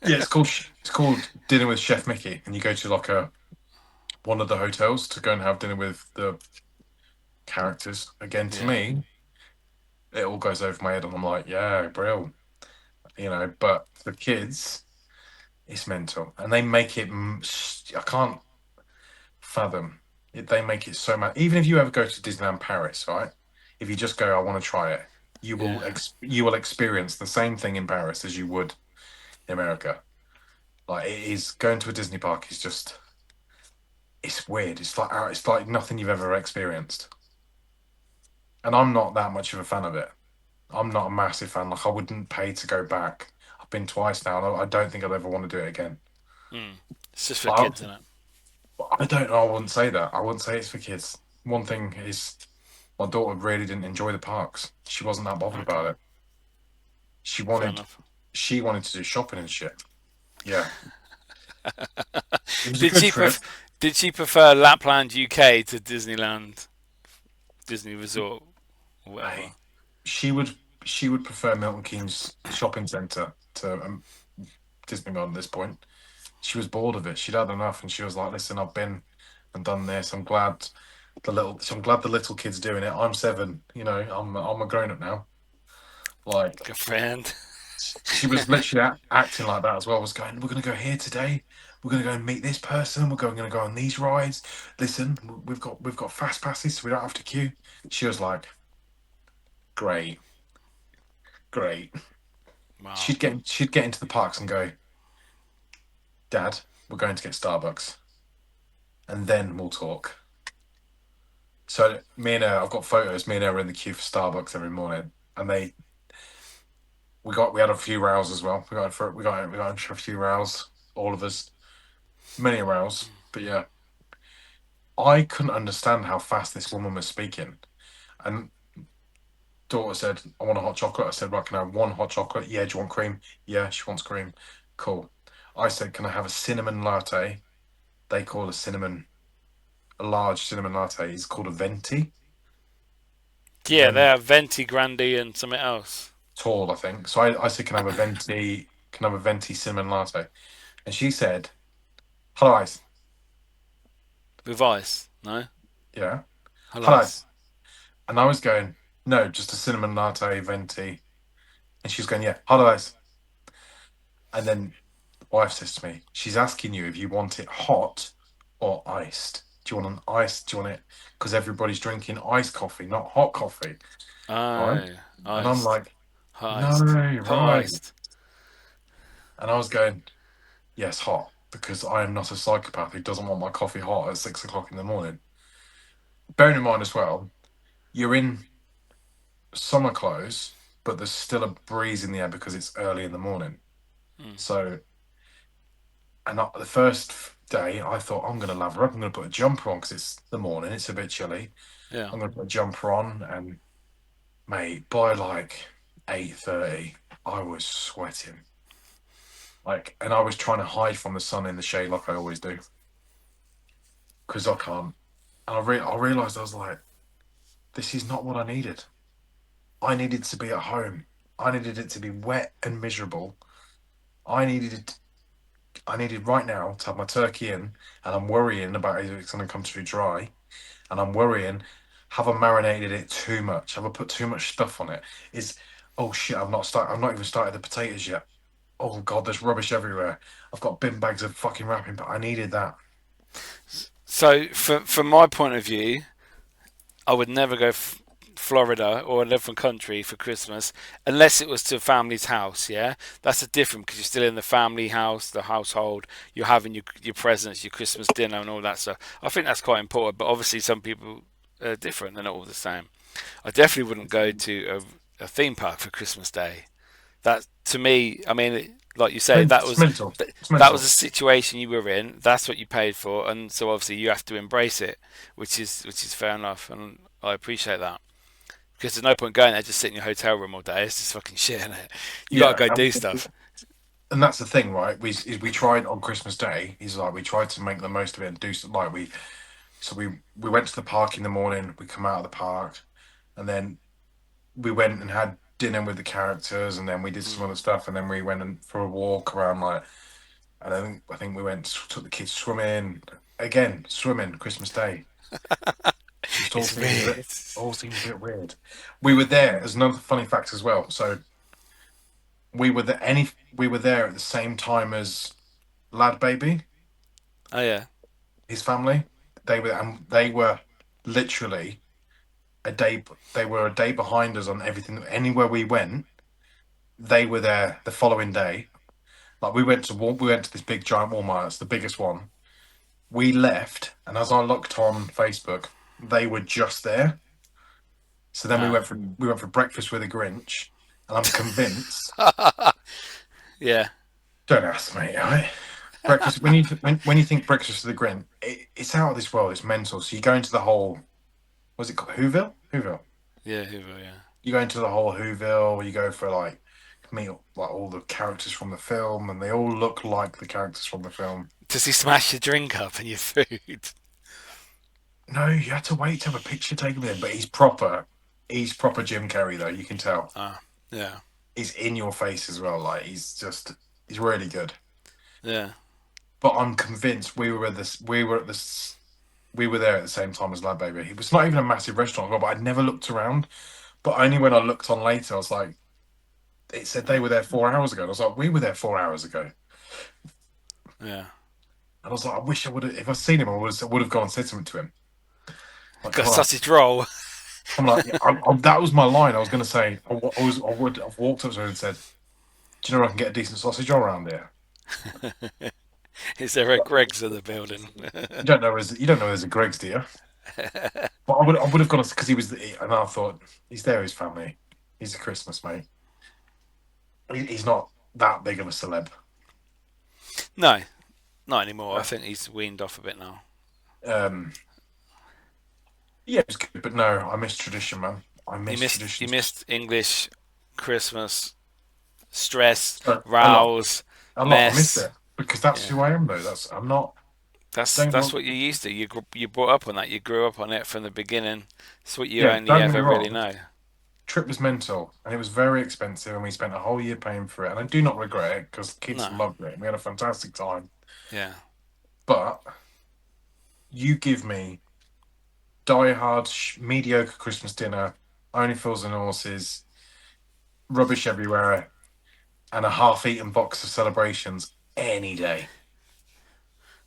Yeah, it's called Dinner with Chef Mickey, and you go to like one of the hotels to go and have dinner with the characters. Again, to Yeah. me, it all goes over my head, and I'm like, yeah, brilliant, But for kids, it's mental, and they make it. I can't fathom it. They make it so much. Even if you ever go to Disneyland Paris, right? If you just go, I want to try it, Yeah. you will experience the same thing in Paris as you would in America. Like it is going to a Disney park is just it's weird. It's like nothing you've ever experienced. And I'm not that much of a fan of it. I'm not a massive fan. Like I wouldn't pay to go back. I've been twice now, and I don't think I'd ever want to do it again. It's just for But kids, isn't it? I don't know. I wouldn't say that. I wouldn't say it's for kids. One thing is, my daughter really didn't enjoy the parks. She wasn't that bothered about it. She Fair wanted, enough. she wanted to do shopping and shit. Yeah, it was a Did good she trip. did she prefer Lapland UK to Disneyland, Disney Resort, or whatever? Hey, she would she would prefer Milton Keynes shopping centre to Disneyland at this point. She was bored of it. She'd had enough, and she was like, "Listen, I've been and done this. I'm glad the little kid's doing it. I'm 7. I'm a grown up now." Like Good friend. she was literally acting like that as well. Was going, "We're going to go here today. We're going to go and meet this person. We're going to go on these rides. Listen, we've got fast passes, so we don't have to queue." She was like, "Great, great." Wow. She'd get into the parks and go, "Dad, we're going to get Starbucks, and then we'll talk." So me and her, I've got photos. Me and her were in the queue for Starbucks every morning, and we had a few rows as well. We got a few rows, all of us, many rows. But yeah, I couldn't understand how fast this woman was speaking. And daughter said, "I want a hot chocolate." I said, "Right, can I have one hot chocolate?" "Yeah, do you want cream?" "Yeah, she wants cream." Cool. I said, "Can I have a cinnamon latte?" They call a large cinnamon latte is called a venti. Yeah, they have Venti, Grandi, and something else Tall, I think. So I said, can I have a venti cinnamon latte? And she said, "Hello, ice." with ice. No, Yeah. hello "Hello, ice. ice." And I was going, "No, just a cinnamon latte venti." And she was going, "Yeah, hello, ice." And then the wife says to me, she's asking you if you want it hot or iced. Do you want an ice? Do you want it? Because everybody's drinking iced coffee, not hot coffee. Right? Oh, And I'm iced, like, hot no, iced, hot right. iced. And I was going, yes, hot, because I am not a psychopath who doesn't want my coffee hot at 6 o'clock in the morning. Bearing in mind as well, you're in summer clothes, but there's still a breeze in the air because it's early in the morning. So, the first day, I thought, I'm going to lather up. I'm going to put a jumper on because it's the morning. It's a bit chilly. Yeah. I'm going to put a jumper on, and mate, by like 8:30, I was sweating. And I was trying to hide from the sun in the shade like I always do, because I can't. And I realised I was like, this is not what I needed. I needed to be at home. I needed it to be wet and miserable. I needed it. I needed right now to have my turkey in, and I'm worrying about if it's going to come too dry, and I'm worrying, have I marinated it too much? Have I put too much stuff on it? Is oh shit, I've not even started the potatoes yet. Oh god, there's rubbish everywhere. I've got bin bags of fucking wrapping, but I needed that. So, from my point of view, I would never go Florida or a different country for Christmas unless it was to a family's house. Yeah, that's a different because you're still in the family house, the household. You're having your presents, your Christmas dinner, and all that stuff. I think that's quite important. But obviously, some people are different. They're not all the same. I definitely wouldn't go to a theme park for Christmas Day. That to me, I mean, like you say, It's mental. It's that was mental. a situation you were in. That's what you paid for, and so obviously you have to embrace it, which is fair enough, and I appreciate that. Because there's no point going there just sitting in your hotel room all day. It's just fucking shit, isn't it? You got to Yeah, go do stuff. and that's the thing, right? We tried on Christmas Day. He's like we tried to make the most of it and do like we went to the park in the morning. We come out of the park, and then we went and had dinner with the characters, and then we did some Mm. other stuff, and then we went for a walk around like. And I think we went took the kids swimming again. Swimming Christmas Day just It's weird. all seemed a bit weird. We were there. There's another funny fact as well. So we were there at the same time as Lad Baby, Oh yeah. his family. They were literally a day. They were a day behind us on everything. Anywhere we went, they were there the following day. Like we went to this big giant Walmart. It's the biggest one. We left, and as I looked on Facebook, they were just there. So then Ah. we went for breakfast with a Grinch, and I'm convinced. Yeah. Don't ask me, right? Breakfast when you think breakfast with the Grinch, it's out of this world. It's mental. So you go into the whole, what's it called, Whoville? Whoville. Yeah. Hoover, yeah. You go into the whole Whoville. You go for like meet like all the characters from the film, and they all look like the characters from the film. Does he smash your drink up and your food? No, you had to wait to have a picture taken with him, but he's proper. He's proper Jim Carrey though. You can tell. Ah. Yeah. He's in your face as well. Like he's really good. Yeah. But I'm convinced we were there at the same time as Lad Baby. It was not even a massive restaurant, but I'd never looked around. But only when I looked on later, I was like, it said they were there 4 hours ago. And I was like, we were there 4 hours ago. Yeah. And I was like, I wish I would have. If I'd seen him, I would have gone and said something to him. Like, Got come a on. sausage roll. I'm like, that was my line. I was going to say, I would have walked up to him and said, "Do you know where I can get a decent sausage roll around here?" Is there a Greg's in the building? You don't know there's a Greg's, do you? But I would have gone because he was, and I thought he's there, his family, he's a Christmas mate. He's not that big of a celeb. No, not anymore. I think he's weaned off a bit now. Um, yeah, it was good, but no, I miss tradition, man. I miss You tradition missed English Christmas, stress, a lot, rows, a lot. I miss mess. it because that's Yeah, who I am, though. I'm not. Don't that's want, what you're used to. You brought up on that. You grew up on it from the beginning. It's what you yeah, only don't get me ever really wrong. know. Trip was mental, and it was very expensive, and we spent a whole year paying for it, and I do not regret it because kids No, loved it. And we had a fantastic time. yeah, But you give me die-hard, mediocre Christmas dinner, only fools and horses, rubbish everywhere, and a half-eaten box of celebrations any day.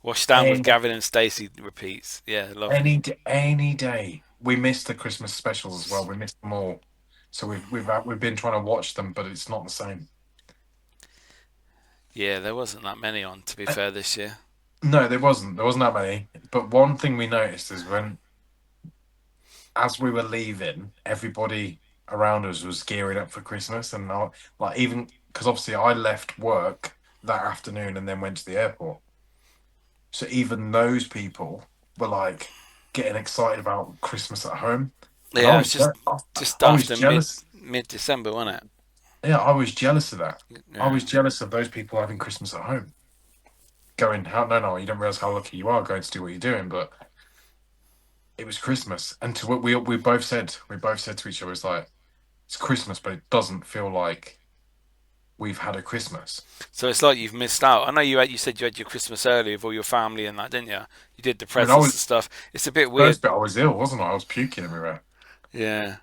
washed down with Any, Gavin and Stacey repeats. Yeah, lovely. any day. We missed the Christmas specials as well. We missed them all. So we've been trying to watch them, but it's not the same. Yeah, there wasn't that many on, to be fair, this year. No, there wasn't. There wasn't that many. But one thing we noticed is as we were leaving, everybody around us was gearing up for Christmas, and like even because obviously I left work that afternoon and then went to the airport. So even those people were like getting excited about Christmas at home, and Yeah, it was just I was after jealous. mid December, wasn't Yeah, I was jealous of that. it? I Yeah. was jealous of those people having Christmas at home. Going, how no, no, you don't realize how lucky you are going to do what you're doing, but it was Christmas, and to what we both said to each other, it's like it's Christmas, but it doesn't feel like we've had a Christmas. So it's like you've missed out. I know you said you had your Christmas early with all your family and that, didn't you? You did the I mean, I presents was and stuff. It's a bit weird. first bit I was ill, wasn't I? I was puking everywhere. Yeah.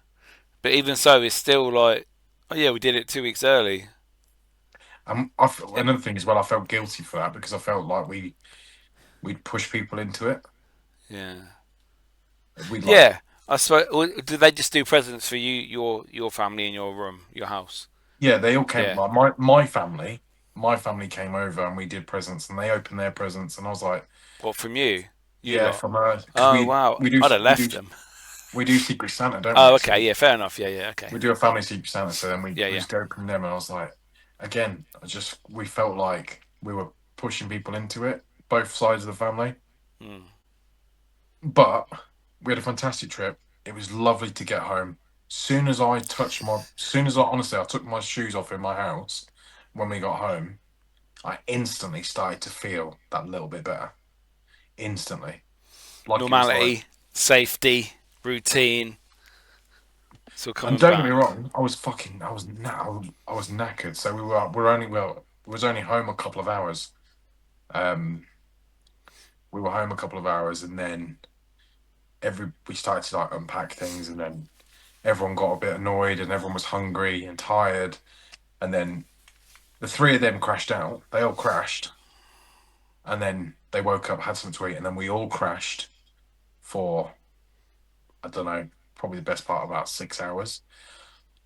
But even so, it's still like, oh yeah, we did it 2 weeks early. Another thing as well, I felt guilty for that because I felt like we'd push people into it. Yeah. We'd like, Yeah. I suppose. Or did they just do presents for you, your family in your room, your house? yeah, they all came. Yeah. Like my family came over and we did presents, and they opened their presents, and I was like, What from you? You yeah, lot. from her because Oh wow. I'd have left them. we do Secret Santa, don't Oh we? So okay. Yeah. Fair enough. Yeah. Yeah. Okay. we do a family Secret Santa, so then Yeah. we Yeah. just opened them, and I was like, again, we felt like we were pushing people into it, both sides of the family. Mm. But we had a fantastic trip. It was lovely to get home. Soon as I honestly I took my shoes off in my house when we got home, I instantly started to feel that little bit better. Instantly, like it was like. Normality, safety, routine. It's all And coming don't get me back. wrong, I was knackered. So we was only home a couple of hours. Um, we were home a couple of hours, and then we started to like unpack things, and then everyone got a bit annoyed, and everyone was hungry and tired, and then the three of them crashed out. They all crashed, and then they woke up, had something to eat, and then we all crashed for I don't know, probably the best part of about 6 hours.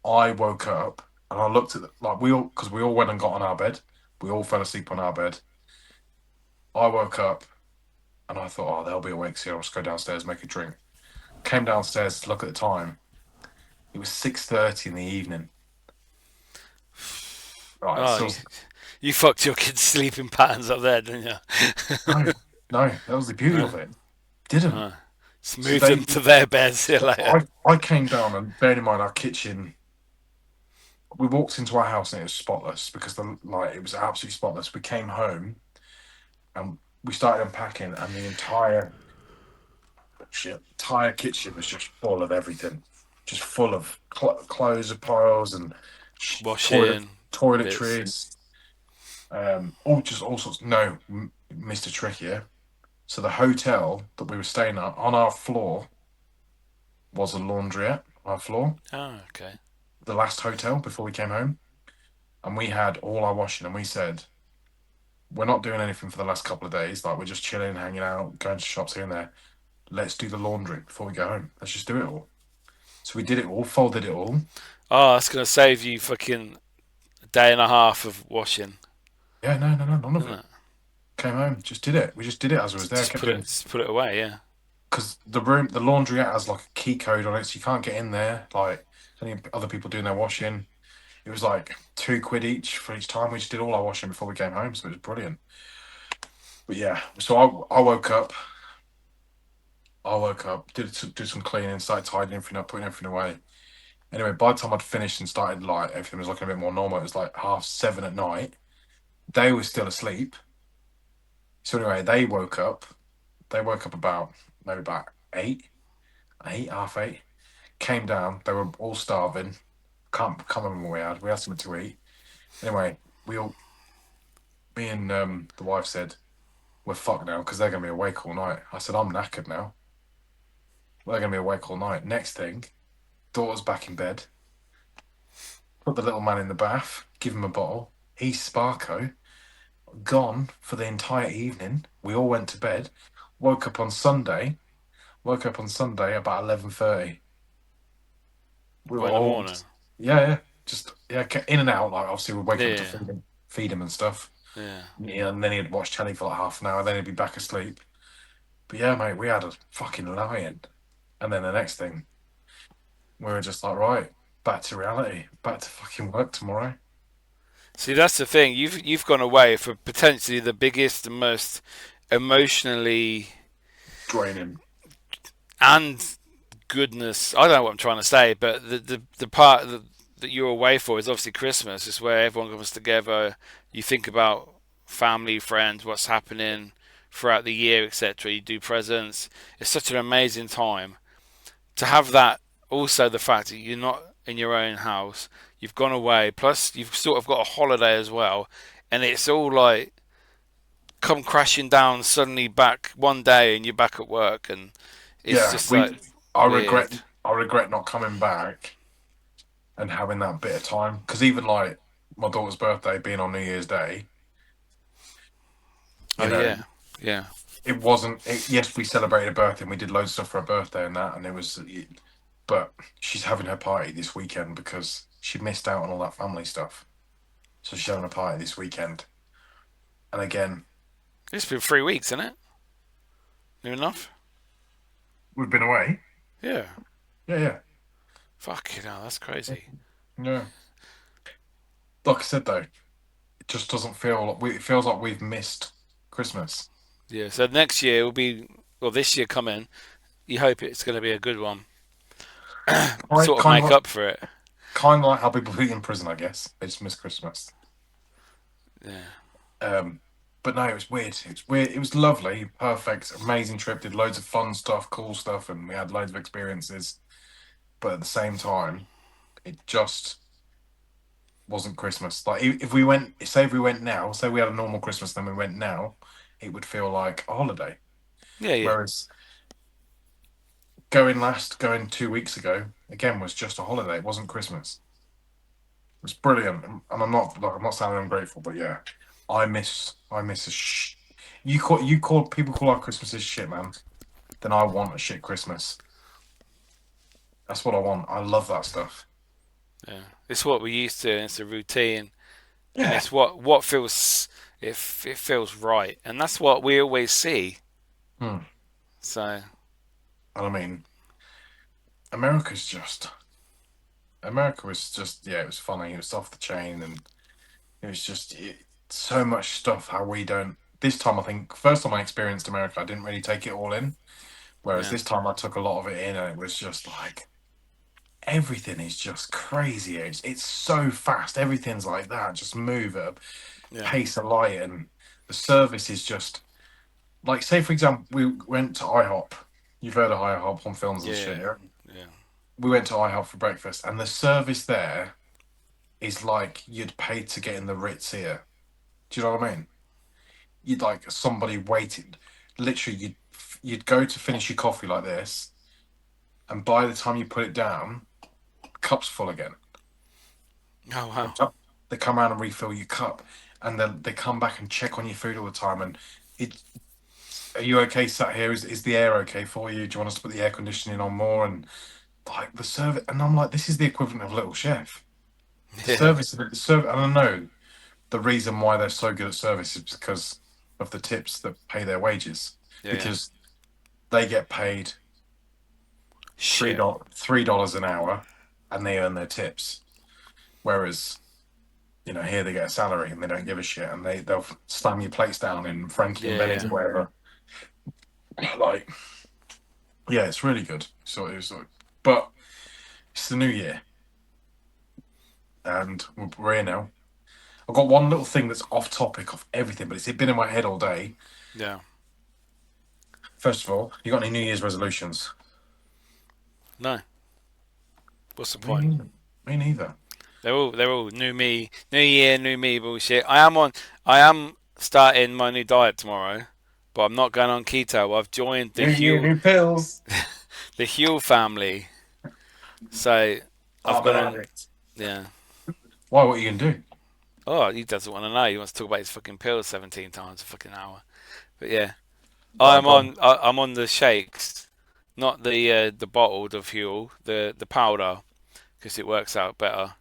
I woke up and I looked at like because we all went and got on our bed. We all fell asleep on our bed. I woke up and I thought, oh, they'll be awake soon. I'll just go downstairs, make a drink. Came downstairs to look at the time. It was 6:30 in the evening. Right, Oh, so you fucked your kids' sleeping patterns up there, didn't you? no, no, that was the beauty of it. Didn't. Just So move them to their beds. See you later. I came down and bearing in mind our kitchen. We walked into our house and it was spotless because it was absolutely spotless. We came home and we started unpacking, and the entire kitchen was just full of everything, just full of clothes piles and Washing bits. toiletries, all sorts. No, Mr. Trick here. So the hotel that we were staying at on our floor was a laundrette. On our floor, Oh, okay. the last hotel before we came home, and we had all our washing, and we said, we're not doing anything for the last couple of days. Like, we're just chilling, hanging out, going to shops here and there. Let's do the laundry before we go home. Let's just do it all. So we did it all, folded it all. Oh, that's gonna save you fucking a day and a half of washing, Yeah, no, none of isn't it. it? Came home, just did it. We just did it as I was there. Just Kept put it, doing just put it away. Yeah. because the laundryette has like a key code on it, so you can't get in there. Like any other people doing their washing. It was like £2 each for each time. We just did all our washing before we came home, so it was brilliant. But yeah, so I woke up. Did some cleaning, started tidying everything up, putting everything away. Anyway, by the time I'd finished and started, like everything was looking a bit more normal. It was like 7:30 at night. They were still asleep. So anyway, they woke up. They woke up about maybe about 8, 8:30. Came down. They were all starving. Can't remember what we had. We had something to eat. Anyway, me and the wife said, we're fucked now because they're gonna be awake all night. I said, I'm knackered now. Well, they're gonna be awake all night. Next thing, daughter's back in bed. Put the little man in the bath. Give him a bottle. He's Sparko. Gone for the entire evening. We all went to bed. Woke up on Sunday. About 11:30. We What were in the all morning? just in and out. Like obviously we'd wake up to Yeah. feed him and stuff. Yeah. Yeah, and then he'd watch telly for like half an hour. Then he'd be back asleep. But yeah, mate, we had a fucking lion. And then the next thing, we were just like, right, back to reality, back to fucking work tomorrow. See, that's the thing. You've gone away for potentially the biggest and most emotionally Draining. and goodness. I don't know what I'm trying to say, but the part that you're away for is obviously Christmas. It's where everyone comes together. You think about family, friends, what's happening, throughout the year, etc. You do presents. It's such an amazing time to have that. Also, the fact that you're not in your own house, you've gone away, plus you've sort of got a holiday as well, and it's all like come crashing down suddenly back one day, and you're back at work, and it's Yeah, just like I weird. regret not coming back and having that bit of time, because even like my daughter's birthday being on New Year's Day, Oh you know, yeah, yeah, it wasn't. Yes, we celebrated a birthday and we did loads of stuff for her birthday and that, and it was. But she's having her party this weekend because she missed out on all that family stuff. So she's having a party this weekend, and again, it's been 3 weeks, isn't it? Near enough. we've been away. Yeah. Yeah, Fuck you know, that's crazy. yeah. Like I said though, it just doesn't feel like it feels like we've missed Christmas. Yeah. So next year will be, well, this year coming. You hope it's going to be a good one. Kind, Sort of kind make of, up for it. kind of like how people be in prison, I guess. They just miss Christmas. Yeah. But no, it was weird. It was weird. It was lovely, perfect, amazing trip. Did loads of fun stuff, cool stuff, and we had loads of experiences. But at the same time, it just wasn't Christmas. Like if we went, say if we went now, say we had a normal Christmas, then we went now, it would feel like a holiday. Yeah. Yeah. Whereas going 2 weeks ago, again was just a holiday. It wasn't Christmas. It was brilliant, and I'm not sounding ungrateful, but yeah, I miss a you call people call our Christmases shit, man. Then I want a shit Christmas. That's what I want. I love that stuff. Yeah. It's what we used to. And it's a routine, and Yeah. it's what feels it feels right, and that's what we always see. Hmm. So And I mean, America's just America was just yeah, it was funny. It was off the chain, and it was just so much stuff. How we don't. This time, I think first time I experienced America, I didn't really take it all in. Whereas yeah, this time, I took a lot of it in, and it was just like everything is just crazy. It's so fast. Everything's like that. Just move at a yeah, pace of light, and the service is just like say for example, we went to IHOP. You've heard of IHOP on films and shit. yeah, Yeah? yeah, We went to IHOP for breakfast, and the service there is like you'd pay to get in the Ritz here. Do you know what I mean? You'd like somebody waited. Literally, you'd go to finish your coffee like this, and by the time you put it down, the cup's full again. Oh wow. They come around and refill your cup, and then they come back and check on your food all the time. And it, are you okay sat here? Is the air okay for you? Do you want us to put the air conditioning on more? And like the service, and I'm like, this is the equivalent of Little Chef. The Yeah, service, the service, and I know the reason why they're so good at service is because of the tips that pay their wages, yeah, yeah. because they get paid Shit. $3 an hour, and they earn their tips. Whereas, here they get a salary and they don't give a shit, and they'll slam your plates down in Frankie and Yeah, Benny's yeah. or whatever. Like, yeah, it's really good. So it was, but it's the new year, and we're here now. I've got one little thing that's off topic of everything, but it's been in my head all day. Yeah. First of all, you got any New Year's resolutions? No. What's the Me point? neither. Me neither. They're all new me, new year, new me bullshit. I am starting my new diet tomorrow, but I'm not going on keto. I've joined New year, new pills. the Huel family. So I've I'm an gone on. addict. Yeah. Why? What are you gonna do? Oh, he doesn't want to know. He wants to talk about his fucking pills 17 times a fucking hour. But yeah, Right, go on. I'm on the shakes, not the bottled of Huel, the powder, because it works out better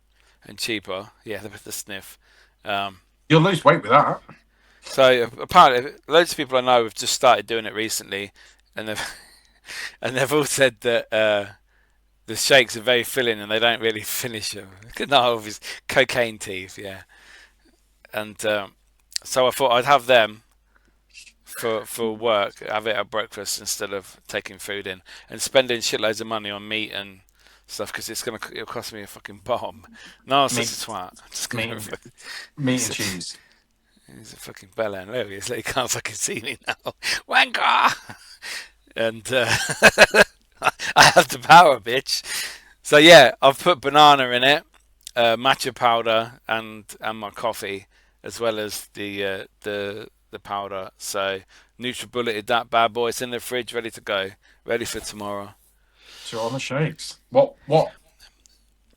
and cheaper. Yeah, the sniff. Um, You'll lose weight with that. so apparently, loads of people I know have just started doing it recently, and they've and they've all said that the shakes are very filling and they don't really finish them. No, of his cocaine teeth, yeah. And so I thought I'd have them for work, have it at breakfast instead of taking food in and spending shitloads of money on meat and stuff because it'll cost me a fucking bomb. No, I'm such Meat, a twat. I'm just meat, gonna, meat and cheese. He's a fucking bella and hilarious. He can't fucking see me now. Wanker! And I have the power, bitch. So yeah, I've put banana in it, matcha powder, and my coffee, as well as the powder. So NutriBulleted that bad boy. It's in the fridge, ready to go, ready for tomorrow. So on the shakes. What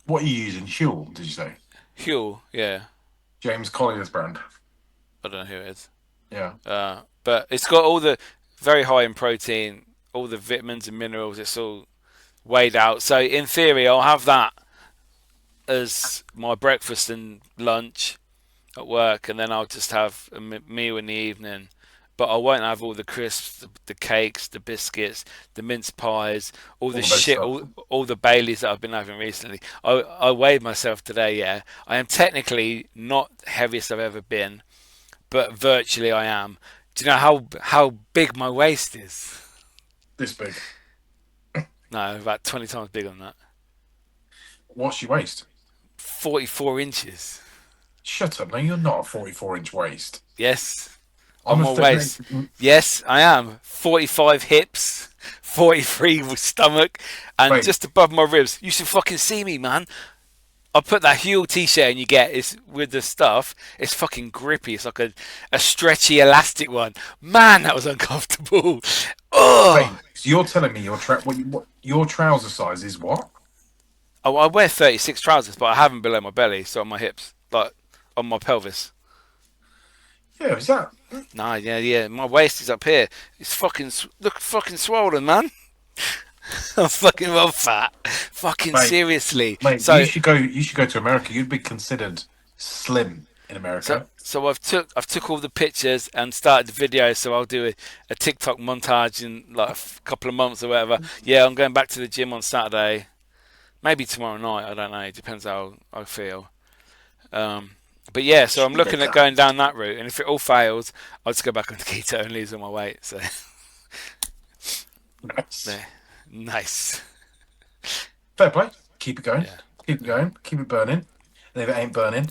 are you using? Huel, did you say? Huel, yeah. James Collier's brand. I don't know who it is. Yeah. But it's got all the very high in protein, all the vitamins and minerals. It's all weighed out. So in theory, I'll have that as my breakfast and lunch at work, and then I'll just have a meal in the evening. But I won't have all the crisps, the cakes, the biscuits, the mince pies, all the shit, all the Baileys that I've been having recently. I weighed myself today, yeah. I am technically not heaviest I've ever been, but virtually I am. Do you know how big my waist is? This big. No, about 20 times bigger than that. What's your waist? 44 inches. Shut up, no, you're not a 44-inch waist. Yes. I'm On my waist. Yes, I am. 45 hips, 43 stomach, and just above my ribs. You should fucking see me, man. I put that Huel t-shirt and you get is with the stuff. It's fucking grippy. It's like a stretchy elastic one. Man, that was uncomfortable. Oh. Wait, so you're telling me what your trouser size is what? Oh, I wear 36 trousers, but I have them below my belly, so on my hips, like on my pelvis. Yeah, is that? Nah, yeah. My waist is up here. It's fucking fucking swollen, man. I'm fucking well fat. Fucking Mate, seriously. Mate, so you should go to America. You'd be considered slim in America. So I've took all the pictures and started the video. So I'll do a TikTok montage in like a couple of months or whatever. Yeah, I'm going back to the gym on Saturday. Maybe tomorrow night. I don't know. It depends how I feel. But yeah, so I'm looking at going down that route. And if it all fails, I'll just go back on keto and lose all my weight. So nice. Fair play. Keep it going. Yeah. Keep it going. Keep it burning. And if it ain't burning,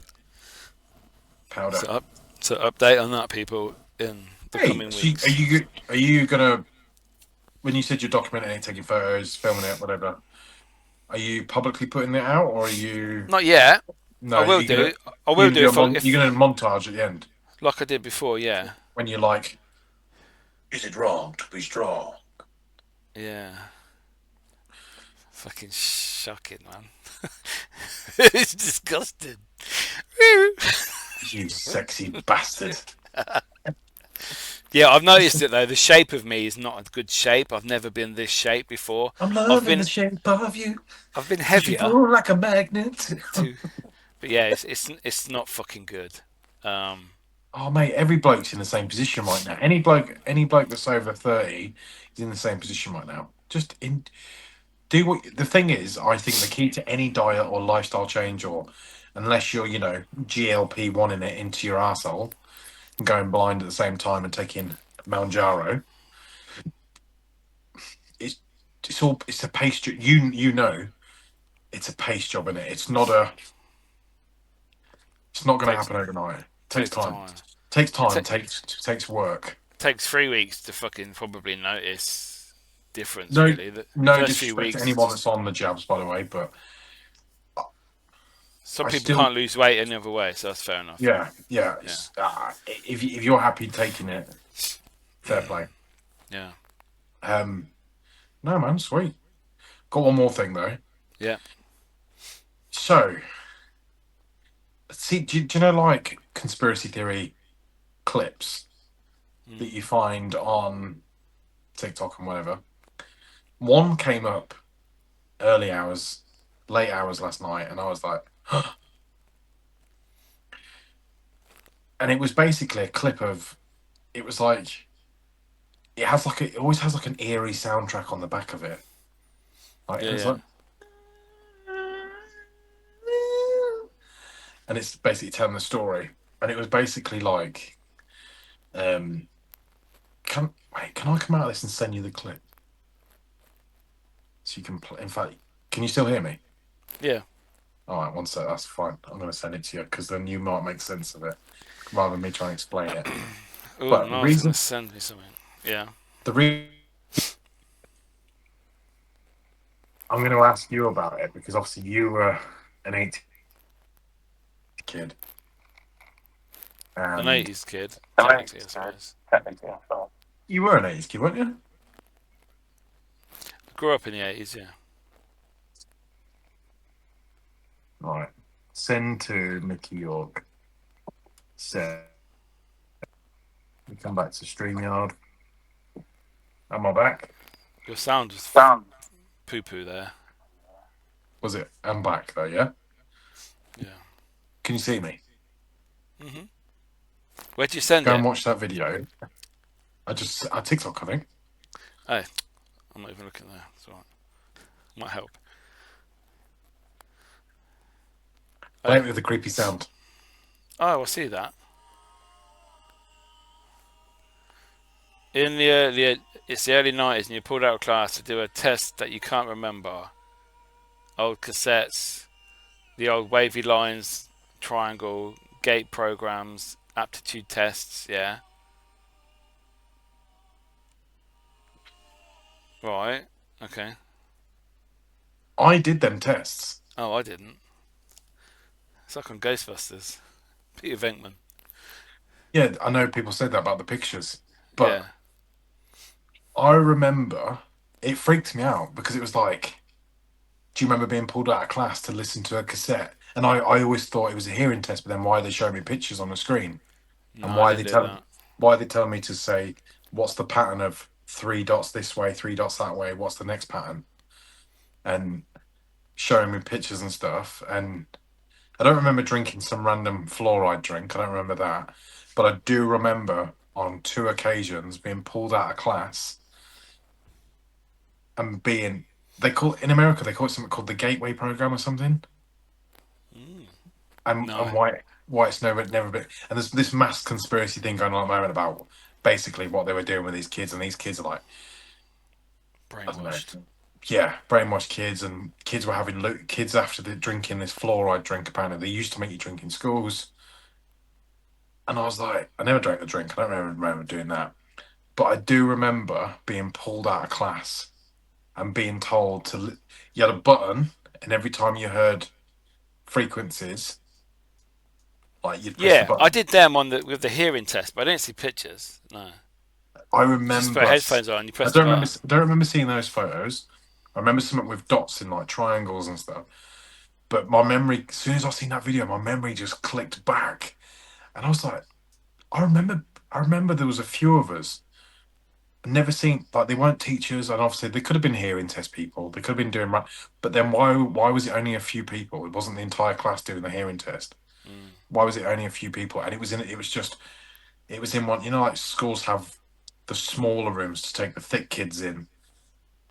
powder. So update on that, people, in the coming weeks. Are you gonna? When you said you're documenting it, taking photos, filming it, whatever, are you publicly putting it out, or are you? Not yet. No, I will do. I will do. You're gonna montage at the end, like I did before. Yeah. When you're like, is it wrong to be strong? Yeah. Fucking shocking, man. It's disgusting. You sexy bastard. Yeah, I've noticed it though. The shape of me is not a good shape. I've never been this shape before. I'm loving the shape of you. I've been heavier. You feel like a magnet. But yeah, it's not fucking good. Oh mate, every bloke's in the same position right now. Any bloke that's over 30 is in the same position right now. Do what the thing is. I think the key to any diet or lifestyle change, or unless you're GLP-1 in it into your arsehole and going blind at the same time and taking Mounjaro, it's a pace job. It's a pace job in it. It's not going to happen overnight. Takes time. Takes time. Takes work. Takes 3 weeks to fucking probably notice difference. No, really. No disrespect to anyone that's on the jabs, by the way, but some people can't lose weight any other way, so that's fair enough. Yeah. If you're happy taking it, fair play. Yeah. No, man, sweet. Got one more thing though. Yeah. So, see, do you know like conspiracy theory clips that you find on TikTok and whatever? One came up late hours last night, and I was like, and it was basically a clip of, it was like, it always has like an eerie soundtrack on the back of it. Like, and it's basically telling the story, and it was basically like, can I come out of this and send you the clip? So you can play. In fact, can you still hear me? Yeah. All right, one sec. That's fine. I'm going to send it to you because then you might make sense of it. rather than me trying to explain it. Oh, But the Niall's gonna reason, send me something. Yeah. the reason I'm going to ask you about it because obviously you were an 80 kid, An and 80s kid, technically, I suppose. you were an 80s kid, weren't you? I grew up in the 80s, yeah. Right. Send to Mickey York. Said, we come back to StreamYard. Am I back? Your sound was poo-poo there. Was it? I'm back though, yeah? Yeah. Can you see me? Mhm. Where'd you send Go it? and watch that video. I TikTok, I think. Oh, I'm not even looking there. It's alright. Might help. Play it with the creepy sound. Oh, I see that. In it's the early 90s, and you pulled out of class to do a test that you can't remember. Old cassettes, the old wavy lines, triangle, gate programs, aptitude tests, yeah. Right, okay. I did them tests. Oh, I didn't. It's like on Ghostbusters. Peter Venkman. Yeah, I know people said that about the pictures, but Yeah. I remember it freaked me out because it was like, do you remember being pulled out of class to listen to a cassette? And I always thought it was a hearing test, but then why are they showing me pictures on the screen? No, And I didn't do that. why are they telling me to say what's the pattern of 3 dots this way, 3 dots that way, what's the next pattern? And showing me pictures and stuff. And I don't remember drinking some random fluoride drink. I don't remember that. But I do remember on 2 occasions being pulled out of class and being in America they call it something called the Gateway Program or something. And No. why it's never been, and there's this mass conspiracy thing going on at the moment about basically what they were doing with these kids, and these kids are like, I don't know, Brainwashed. yeah, brainwashed kids, and kids were having kids after the drinking this fluoride drink. Apparently, they used to make you drink in schools, and I was like, I never drank the drink. I don't remember doing that, but I do remember being pulled out of class and being told to. You had a button, and every time you heard frequencies, like you'd press the Yeah, I button. did them with the hearing test, but I didn't see pictures. No. I You just remember. put headphones on and you I press the don't remember. button. I don't remember seeing those photos. I remember something with dots in like triangles and stuff. But my memory, as soon as I seen that video, my memory just clicked back, and I was like, I remember. I remember there was a few of us. Never seen, like, they weren't teachers, and obviously they could have been hearing test people. They could have been doing but then why was it only a few people? It wasn't the entire class doing the hearing test. Why was it only a few people? And it was in one. You know, like schools have the smaller rooms to take the thick kids in.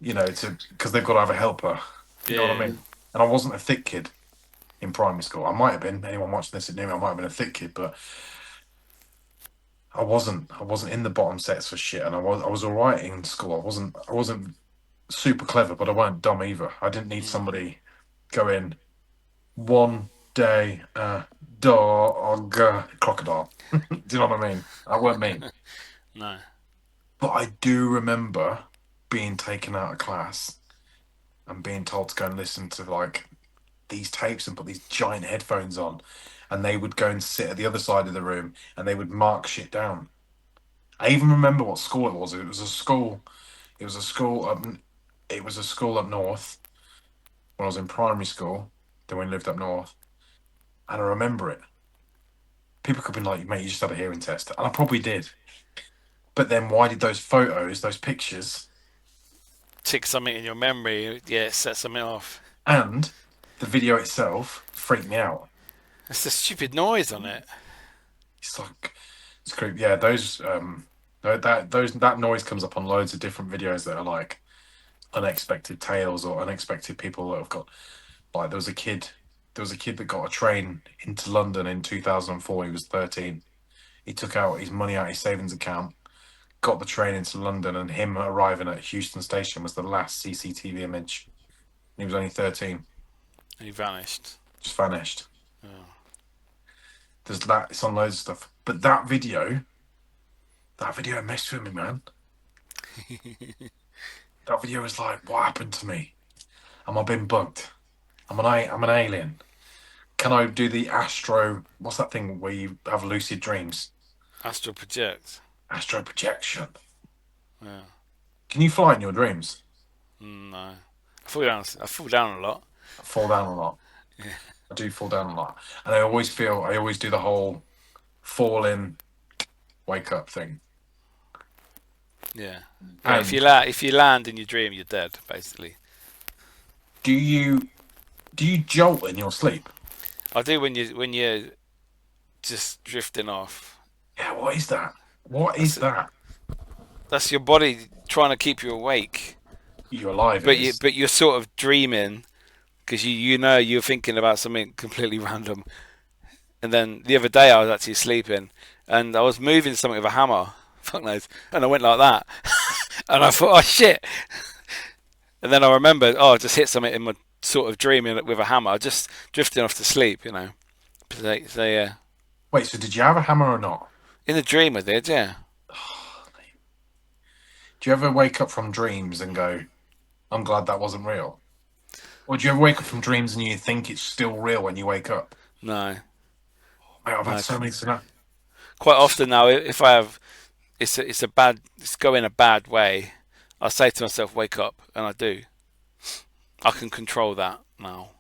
You know, to because they've got to have a helper. You know what I Yeah. mean? And I wasn't a thick kid in primary school. I might have been. Anyone watching this at knew me, I might have been a thick kid, but I wasn't. I wasn't in the bottom sets for shit, and I was all right in school. I wasn't super clever, but I weren't dumb either. I didn't need somebody going one day dog crocodile. Do you know what I mean? That weren't me. No. But I do remember being taken out of class and being told to go and listen to like these tapes and put these giant headphones on, and they would go and sit at the other side of the room and they would mark shit down. I even remember what school it was. It was a school. It was a school up. It was a school up north when I was in primary school. Then we lived up north, and I remember it. People could be like, "Mate, you just had a hearing test," and I probably did. But then, why did those photos, those pictures, Tick something in your memory. Yeah, set something off. and the video itself freak me out? It's the stupid noise on it. It's like it's creepy. Yeah, that noise comes up on loads of different videos that are like unexpected tales or unexpected people that have got like there was a kid that got a train into London in 2004. He was 13. He took out his money out his savings account, got the train into London, and him arriving at Houston station was the last CCTV image. He was only 13. And he vanished. Just vanished. Oh. There's that. It's on loads of stuff. But that video messed with me, man. That video was like, what happened to me? Am I being bugged? I'm an alien. Can I do the astro? What's that thing where you have lucid dreams? Astral project. Astro projection. Yeah. Can you fly in your dreams? No. I fall down a lot. I fall down a lot. Yeah. I do fall down a lot, and I always do the whole fall in, wake up thing. Yeah. And If you land in your dream, you're dead, basically. do you jolt in your sleep? I do when you're just drifting off. Yeah, what is that? What That's is that? That's your body trying to keep you awake, You're alive. but you're sort of dreaming because you know you're thinking about something completely random. And then the other day I was actually sleeping and I was moving something with a hammer. Fuck knows. And I went like that. And I thought, oh shit. And then I remembered, I just hit something in my sort of dreaming with a hammer. I just drifting off to sleep, you know. So yeah. Wait, so did you have a hammer or not? In the dream I did, yeah. Do you ever wake up from dreams and go, I'm glad that wasn't real? Or do you ever wake up from dreams and you think it's still real when you wake up? No. Mate, I've No. had so many scenarios. Quite often now, if I have, it's going a bad way, I say to myself, wake up, and I do. I can control that now.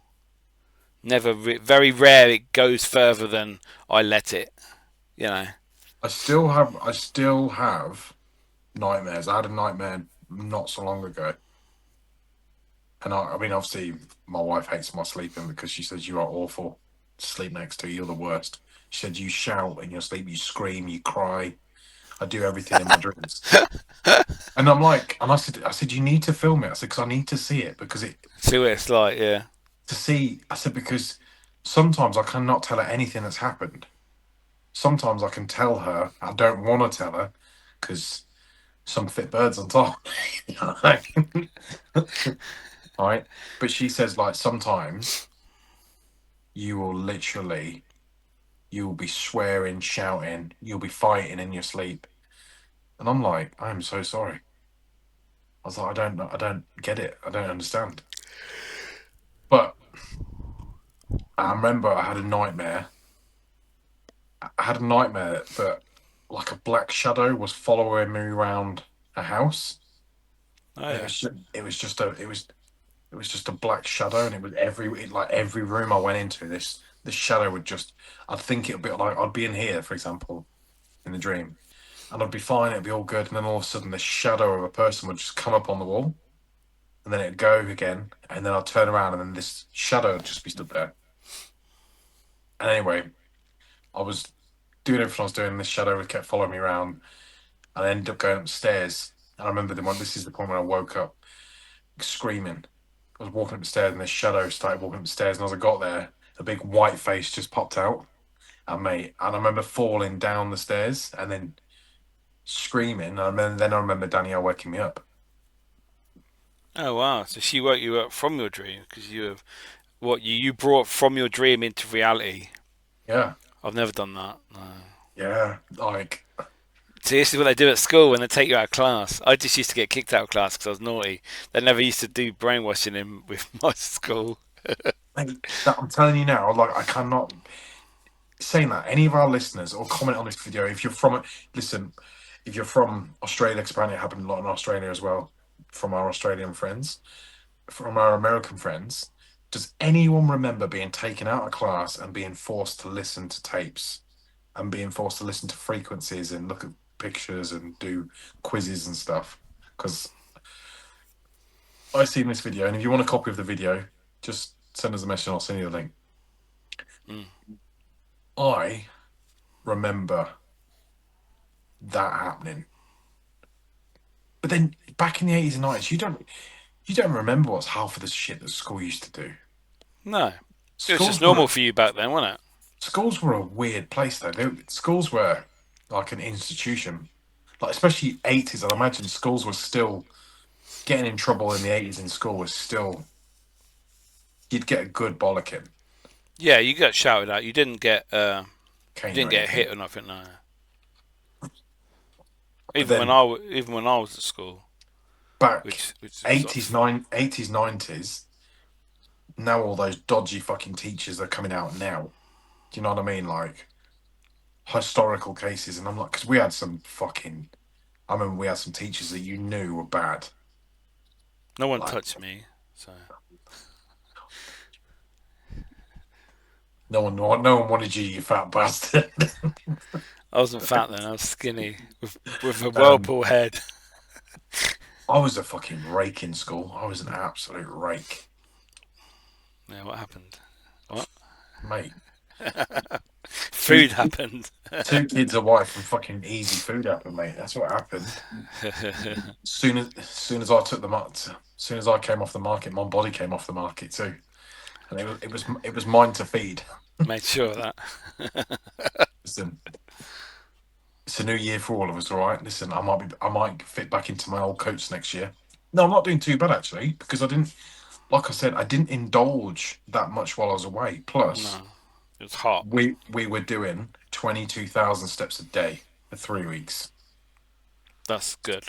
Very rare it goes further than I let it, you know. I still have nightmares. I had a nightmare not so long ago. And I mean, obviously, my wife hates my sleeping because she says, you are awful to sleep next to. You're the worst. She said, you shout in your sleep, you scream, you cry. I do everything in my dreams. And I'm like, and I said, you need to film it. I said, because I need to see it because See what it's like, yeah. to see, I said, because sometimes I cannot tell her anything that's happened. Sometimes I can tell her, I don't want to tell her because some fit birds on top. Right? But she says, like, sometimes you will be swearing, shouting, you'll be fighting in your sleep. And I'm like, I'm so sorry. I was like, I don't get it. I don't understand. But I remember I had a nightmare. I had a nightmare that like a black shadow was following me around a house. Oh, yeah. It was just a black shadow, and it was every room I went into. This shadow would just. I'd think it would be like I'd be in here, for example, in the dream, and I'd be fine. It'd be all good, and then all of a sudden, this shadow of a person would just come up on the wall, and then it'd go again, and then I'd turn around, and then this shadow would just be stood there. And anyway, I was doing everything I was doing, and this shadow kept following me around, and I ended up going upstairs. And I remember this is the point when I woke up screaming. I was walking up the stairs, and this shadow started walking up the stairs, and as I got there, a big white face just popped out. And I remember falling down the stairs and then screaming. And then I remember Danielle waking me up. Oh wow! So she woke you up from your dream because you brought from your dream into reality. Yeah. I've never done that. No. Yeah, like. See, this is what they do at school when they take you out of class. I just used to get kicked out of class because I was naughty. They never used to do brainwashing in with my school. I'm telling you now, like I cannot saying that any of our listeners or comment on this video if you're from if you're from Australia, because apparently it happened a lot in Australia as well, from our Australian friends, from our American friends. Does anyone remember being taken out of class and being forced to listen to tapes and being forced to listen to frequencies and look at pictures and do quizzes and stuff? Because I've seen this video, and if you want a copy of the video, just send us a message and I'll send you the link. I remember that happening. But then back in the 80s and 90s, you don't remember what's half of the shit that school used to do. No. It was just normal for you back then, wasn't it? Schools were a weird place though. Schools were like an institution. Like especially 80s, I'd imagine schools were still getting in trouble in the 80s in school was still you'd get a good bollocking. Yeah, you got shouted at. You didn't get cane Didn't or get anything. hit or nothing, no. But Even then when I was at school, back which was sort 80s, of fun. 80s, 90s, now all those dodgy fucking teachers are coming out now. Do you know what I mean? Like historical cases, and I'm like, because we had some fucking. I remember we had some teachers that you knew were bad. No one Like touched me, so no one wanted you, you fat bastard. I wasn't fat then. I was skinny with a um, whirlpool head. I was a fucking rake in school. I was an absolute rake, Yeah, what happened? What? mate. Two, Food happened. two kids, a wife, and fucking easy food happened, mate. That's what happened. Soon as I took them up, as soon as I came off the market, my body came off the market too, and it was mine to feed. Made sure of that. Listen, it's a new year for all of us, all right. Listen, I might fit back into my old coats next year. No, I'm not doing too bad actually, because I didn't, like I said, I didn't indulge that much while I was away. Plus, No, it was hot. we were doing 22,000 steps a day for 3 weeks. That's good.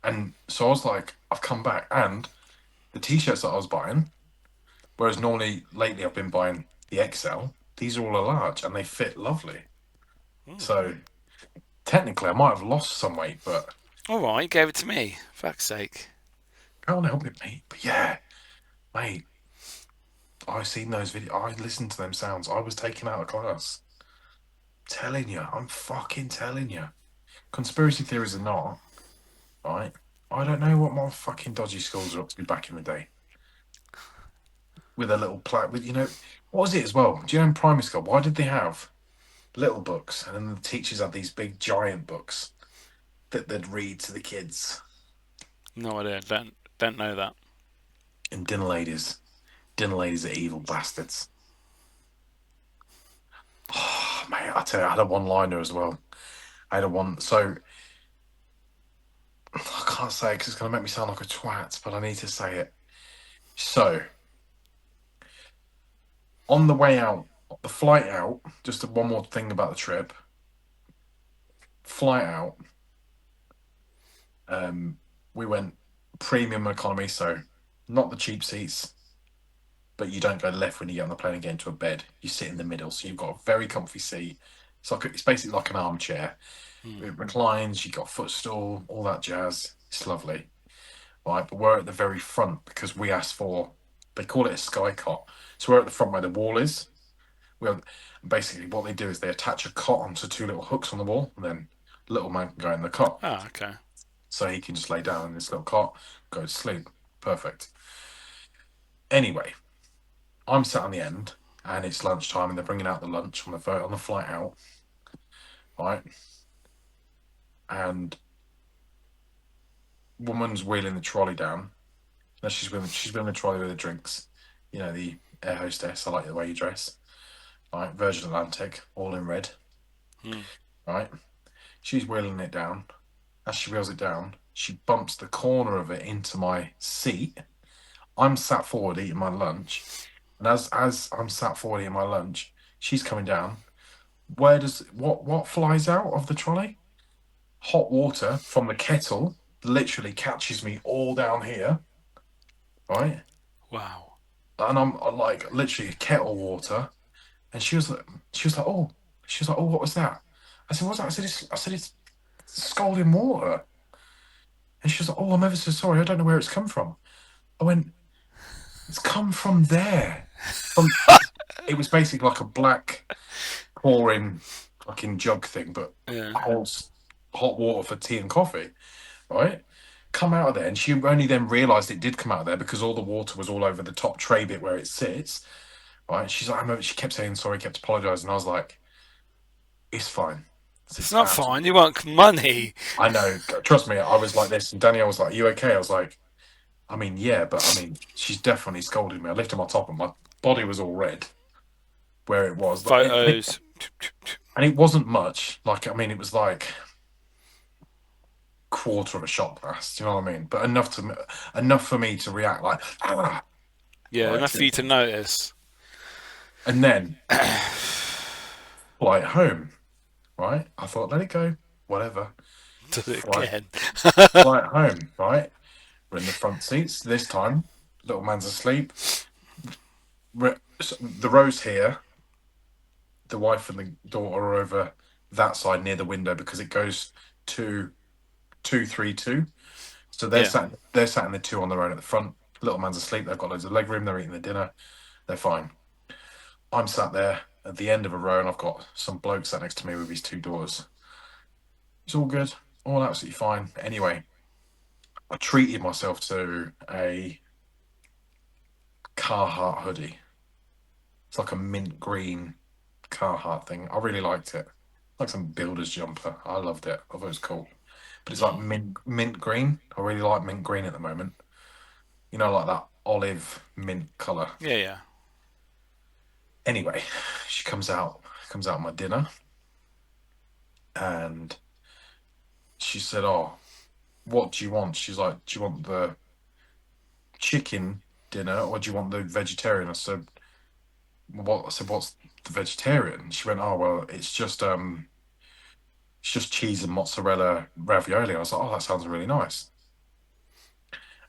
And so I was like, I've come back, and the t-shirts that I was buying, whereas normally lately I've been buying the XL, these are all a large and they fit lovely. So technically I might have lost some weight, but All right, you gave it to me. Fuck's sake. can't help it, mate. But yeah, mate, I've seen those videos. I listened to them sounds. I was taken out of class. Telling you, I'm fucking telling you. Conspiracy theories are not, right? I don't know what my fucking dodgy schools are up to be back in the day. With a little plaque, with, what was it as well? Do you know in primary school, why did they have little books and then the teachers had these big giant books that they'd read to the kids? No idea. Don't know that. And dinner ladies are evil bastards. Oh, mate, I tell you, I had a one-liner as well. I had a one, so I can't say it because it's going to make me sound like a twat, but I need to say it. So, on the way out, the flight out, just one more thing about the trip. Flight out, we went premium economy, so not the cheap seats, but you don't go left when you get on the plane and get into a bed. You sit in the middle, so you've got a very comfy seat. It's basically like an armchair. It reclines, you've got a footstool, all that jazz. It's lovely. Right, but we're at the very front because we asked for, they call it a sky cot. So we're at the front where the wall is. Basically what they do is they attach a cot onto two little hooks on the wall, and then little man can go in the cot. Ah, okay. So he can just lay down in this little cot, go to sleep. Perfect. Anyway, I'm sat on the end, and it's lunchtime, and they're bringing out the lunch on the flight out, right? And woman's wheeling the trolley down. No, she's wheeling the trolley with the drinks. The air hostess. I like the way you dress. Right, Virgin Atlantic, all in red. Right, she's wheeling it down. As she wheels it down, she bumps the corner of it into my seat. I'm sat forward eating my lunch, and as I'm sat forward eating my lunch, she's coming down. What flies out of the trolley? Hot water from the kettle literally catches me all down here, right? Wow. And I'm like literally kettle water, and she was like, oh, what was that? I said, what's that? I said, it's scalding water. And she was like, oh, I'm ever so sorry. I don't know where it's come from. I went, it's come from there. It was basically like a black pouring fucking jug thing, but holds hot water for tea and coffee, right? Come out of there, and she only then realised it did come out of there because all the water was all over the top tray bit where it sits, right? She's like, she kept saying sorry, kept apologising. I was like, it's fine. It's not fine. You want money. I know. Trust me, I was like this, and Danielle was like, "Are you okay?" I was like, "I mean, yeah, but I mean, she's definitely scolded me." I lifted my top, and my body was all red where it was. Photos. And it wasn't much. Like, I mean, it was like quarter of a shot glass. Do you know what I mean? But enough for me to react like, ah. Yeah, Right. enough for you to notice. And then flight home, right? I thought, let it go, whatever. Did it Flight, again. flight home, right? We're in the front seats this time. Little man's asleep. The row's here. The wife and the daughter are over that side near the window because it goes to 232. So they're Yeah. sat in the two on their own at the front. Little man's asleep. They've got loads of leg room. They're eating their dinner. They're fine. I'm sat there at the end of a row, and I've got some bloke sat next to me with his two daughters. It's all good, all absolutely fine. Anyway, I treated myself to a Carhartt hoodie. It's like a mint green Carhartt thing. I really liked it. Like some builder's jumper. I loved it. I thought it was cool. But it's like mint green. I really like mint green at the moment. You know, like that olive mint colour. Yeah, yeah. Anyway, she comes out my dinner, and she said, "Oh, what do you want?" She's like, "Do you want the chicken dinner or do you want the vegetarian?" I said, "What?" I said, "What's the vegetarian?" She went, "Oh, well, it's just cheese and mozzarella ravioli." I was like, "Oh, that sounds really nice."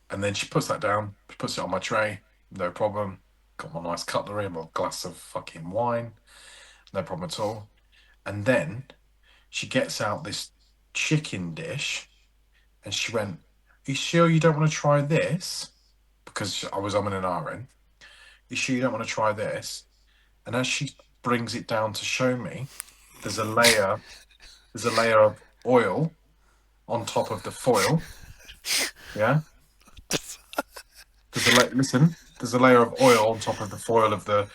And then she puts that down, puts it on my tray, no problem. Got my nice cutlery and my glass of fucking wine, no problem at all. And then she gets out this chicken dish and she went, "Are you sure you don't want to try this?" Because I was umming and ahhing. "Are you sure you don't want to try this?" And as she brings it down to show me, there's a layer, there's a layer of oil on top of the foil. Yeah. Listen, there's a layer of oil on top of the foil of the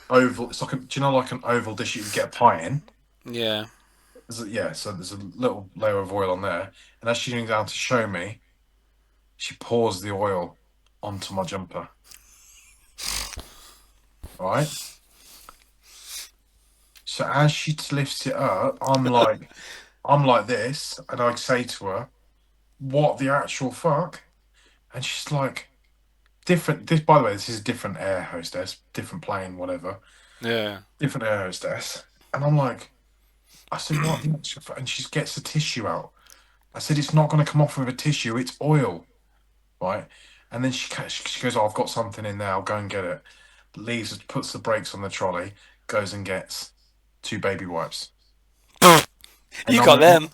oval. It's like do you know like an oval dish you would get a pie in? Yeah. Yeah, so there's a little layer of oil on there. And as she's going down to show me, she pours the oil onto my jumper. All right. So as she lifts it up, I'm like this, and I say to her, "What the actual fuck?" And she's like, "Different." This, by the way, this is a different air hostess, different plane, whatever, Yeah. different air hostess. And I'm like, I said, "What the actual fuck?" And she gets the tissue out. I said, "It's not going to come off with a tissue. It's oil, right?" And then she goes, "Oh, I've got something in there. I'll go and get it." Leaves, puts the brakes on the trolley, goes and gets two baby wipes. And You got them.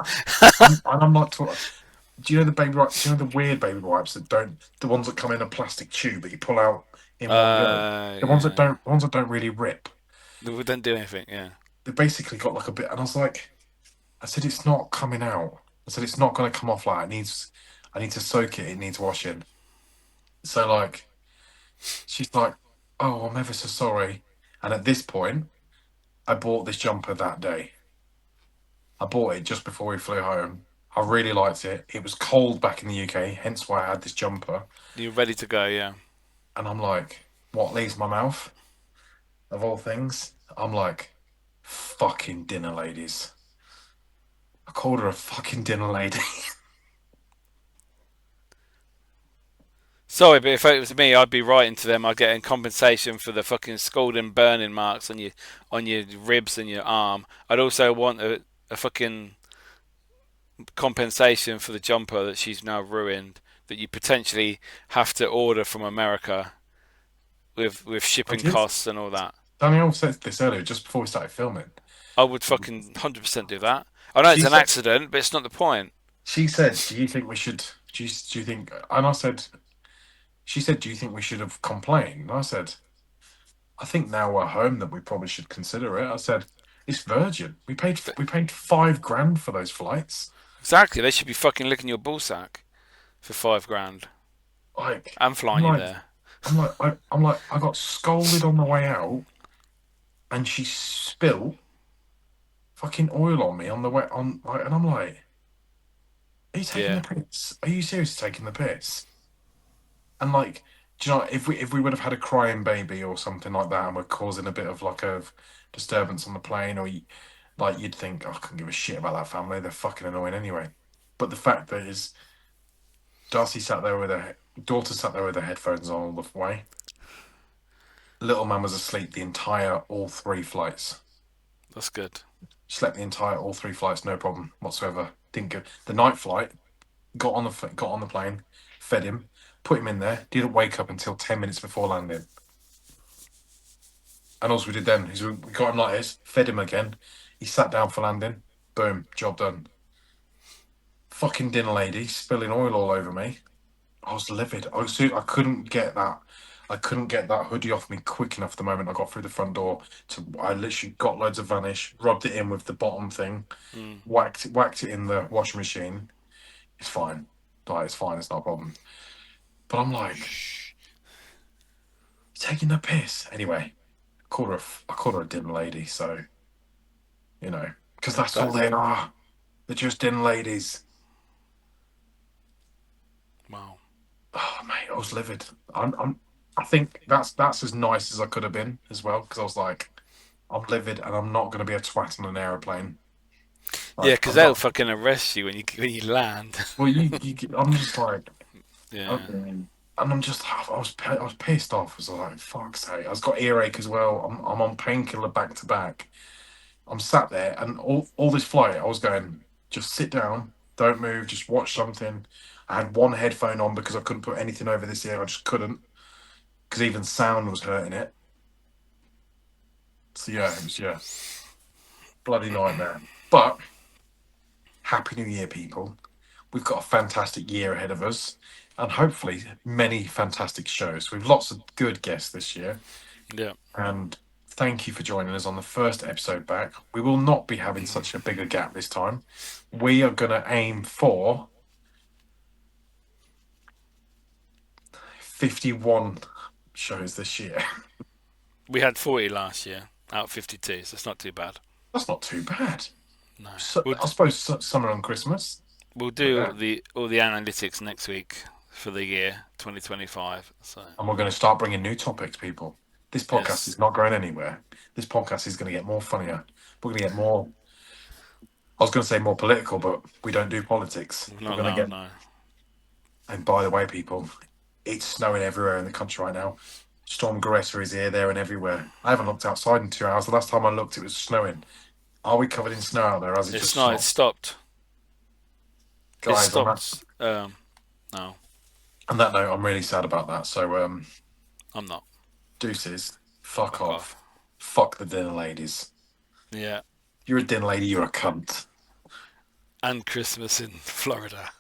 I'm like, do you know the baby wipes? Do you know the weird baby wipes that don't, the ones that come in a plastic tube that you pull out in one go? Yeah. The ones that don't really rip. We don't do anything, yeah. They basically got like a bit, and I was like, I said, "It's not coming out." I said, "It's not going to come off like it needs. I need to soak it. It needs washing." So like, she's like, "Oh, I'm ever so sorry." And at this point, I bought this jumper that day. I bought it just before we flew home. I really liked it. It was cold back in the UK, hence why I had this jumper. You're ready to go, yeah. And I'm like, what leaves my mouth? Of all things, I'm like, fucking dinner ladies. I called her a fucking dinner lady. Sorry, but if it was me, I'd be writing to them. I'd get compensation for the fucking scalding burning marks on your ribs and your arm. I'd also want a fucking compensation for the jumper that she's now ruined, that you potentially have to order from America with I shipping did. costs and all that. Danielle said this earlier, just before we started filming. I would fucking 100% do that. I know it's She an said, accident, but it's not the point. she said, "Do you think we should? Do you think?" And I said, she said, "Do you think we should have complained?" And I said, "I think now we're home that we probably should consider it." I said, "It's Virgin. We paid $5 grand for those flights. Exactly, they should be fucking licking your ballsack for 5 grand Like, and I'm flying you like, there. I got scolded on the way out, and she spilt fucking oil on me on the way on, like, and I'm like, "Are you taking Yeah. the piss? Are you seriously taking the piss?" And like, do you know, if we would have had a crying baby or something like that, and we're causing a bit of like a disturbance on the plane, or like you'd think, "Oh, I couldn't give a shit about that family. They're fucking annoying anyway." But the fact that is, Darcy sat there with her daughter sat there with her headphones on all the way. Little man was asleep the entire all three flights. That's good. Slept the entire all 3 flights, no problem whatsoever. Didn't go the night flight. Got on the plane, fed him, put him in there. Didn't wake up until 10 minutes before landing. And all we did then is we got him like this, fed him again. He sat down for landing. Boom, job done. Fucking dinner lady spilling oil all over me. I was livid. I couldn't get that. I couldn't get that hoodie off me quick enough the moment I got through the front door. I literally got loads of Vanish, rubbed it in with the bottom thing, whacked it in the washing machine. It's fine. Like, it's fine. It's not a problem. But I'm like, taking the piss. Anyway, I called her a dinner lady. So, because that's all they are. They're just dinner ladies. Wow. Oh mate, I was livid. I think that's as nice as I could have been as well, because I was like, I'm livid and I'm not going to be a twat on an aeroplane. Like, Yeah, because they'll fucking arrest you when you land. Well, I'm just like, Yeah. and I was pissed off. I was like, fuck's sake! I've got earache as well. I'm on painkiller back to back. I'm sat there, and all this flight, I was going, just sit down, don't move, just watch something. I had one headphone on because I couldn't put anything over this ear. I just couldn't, because even sound was hurting it. So yeah, it was bloody nightmare. But Happy New Year, people. We've got a fantastic year ahead of us, and hopefully many fantastic shows. We've lots of good guests this year. Yeah. And thank you for joining us on the first episode back. We will not be having such a bigger gap this time. We are going to aim for 51 shows this year. We had 40 last year out of 52, so it's not too bad. That's not too bad. No. So, I suppose summer and Christmas. We'll do all the analytics next week for the year 2025. So. And we're going to start bringing new topics, people. This podcast is not going anywhere. This podcast is going to get more funnier. We're going to get more. I was going to say more political, but we don't do politics. No. And by the way, people, it's snowing everywhere in the country right now. Storm Greta is here, there, and everywhere. I haven't looked outside in 2 hours. The last time I looked, it was snowing. Are we covered in snow out there? Has it just not. It stopped. Guys, it stopped. No. On that note, I'm really sad about that. So, I'm not. Deuces. Fuck off. Fuck the dinner ladies. Yeah. You're a dinner lady. You're a cunt. And Christmas in Florida.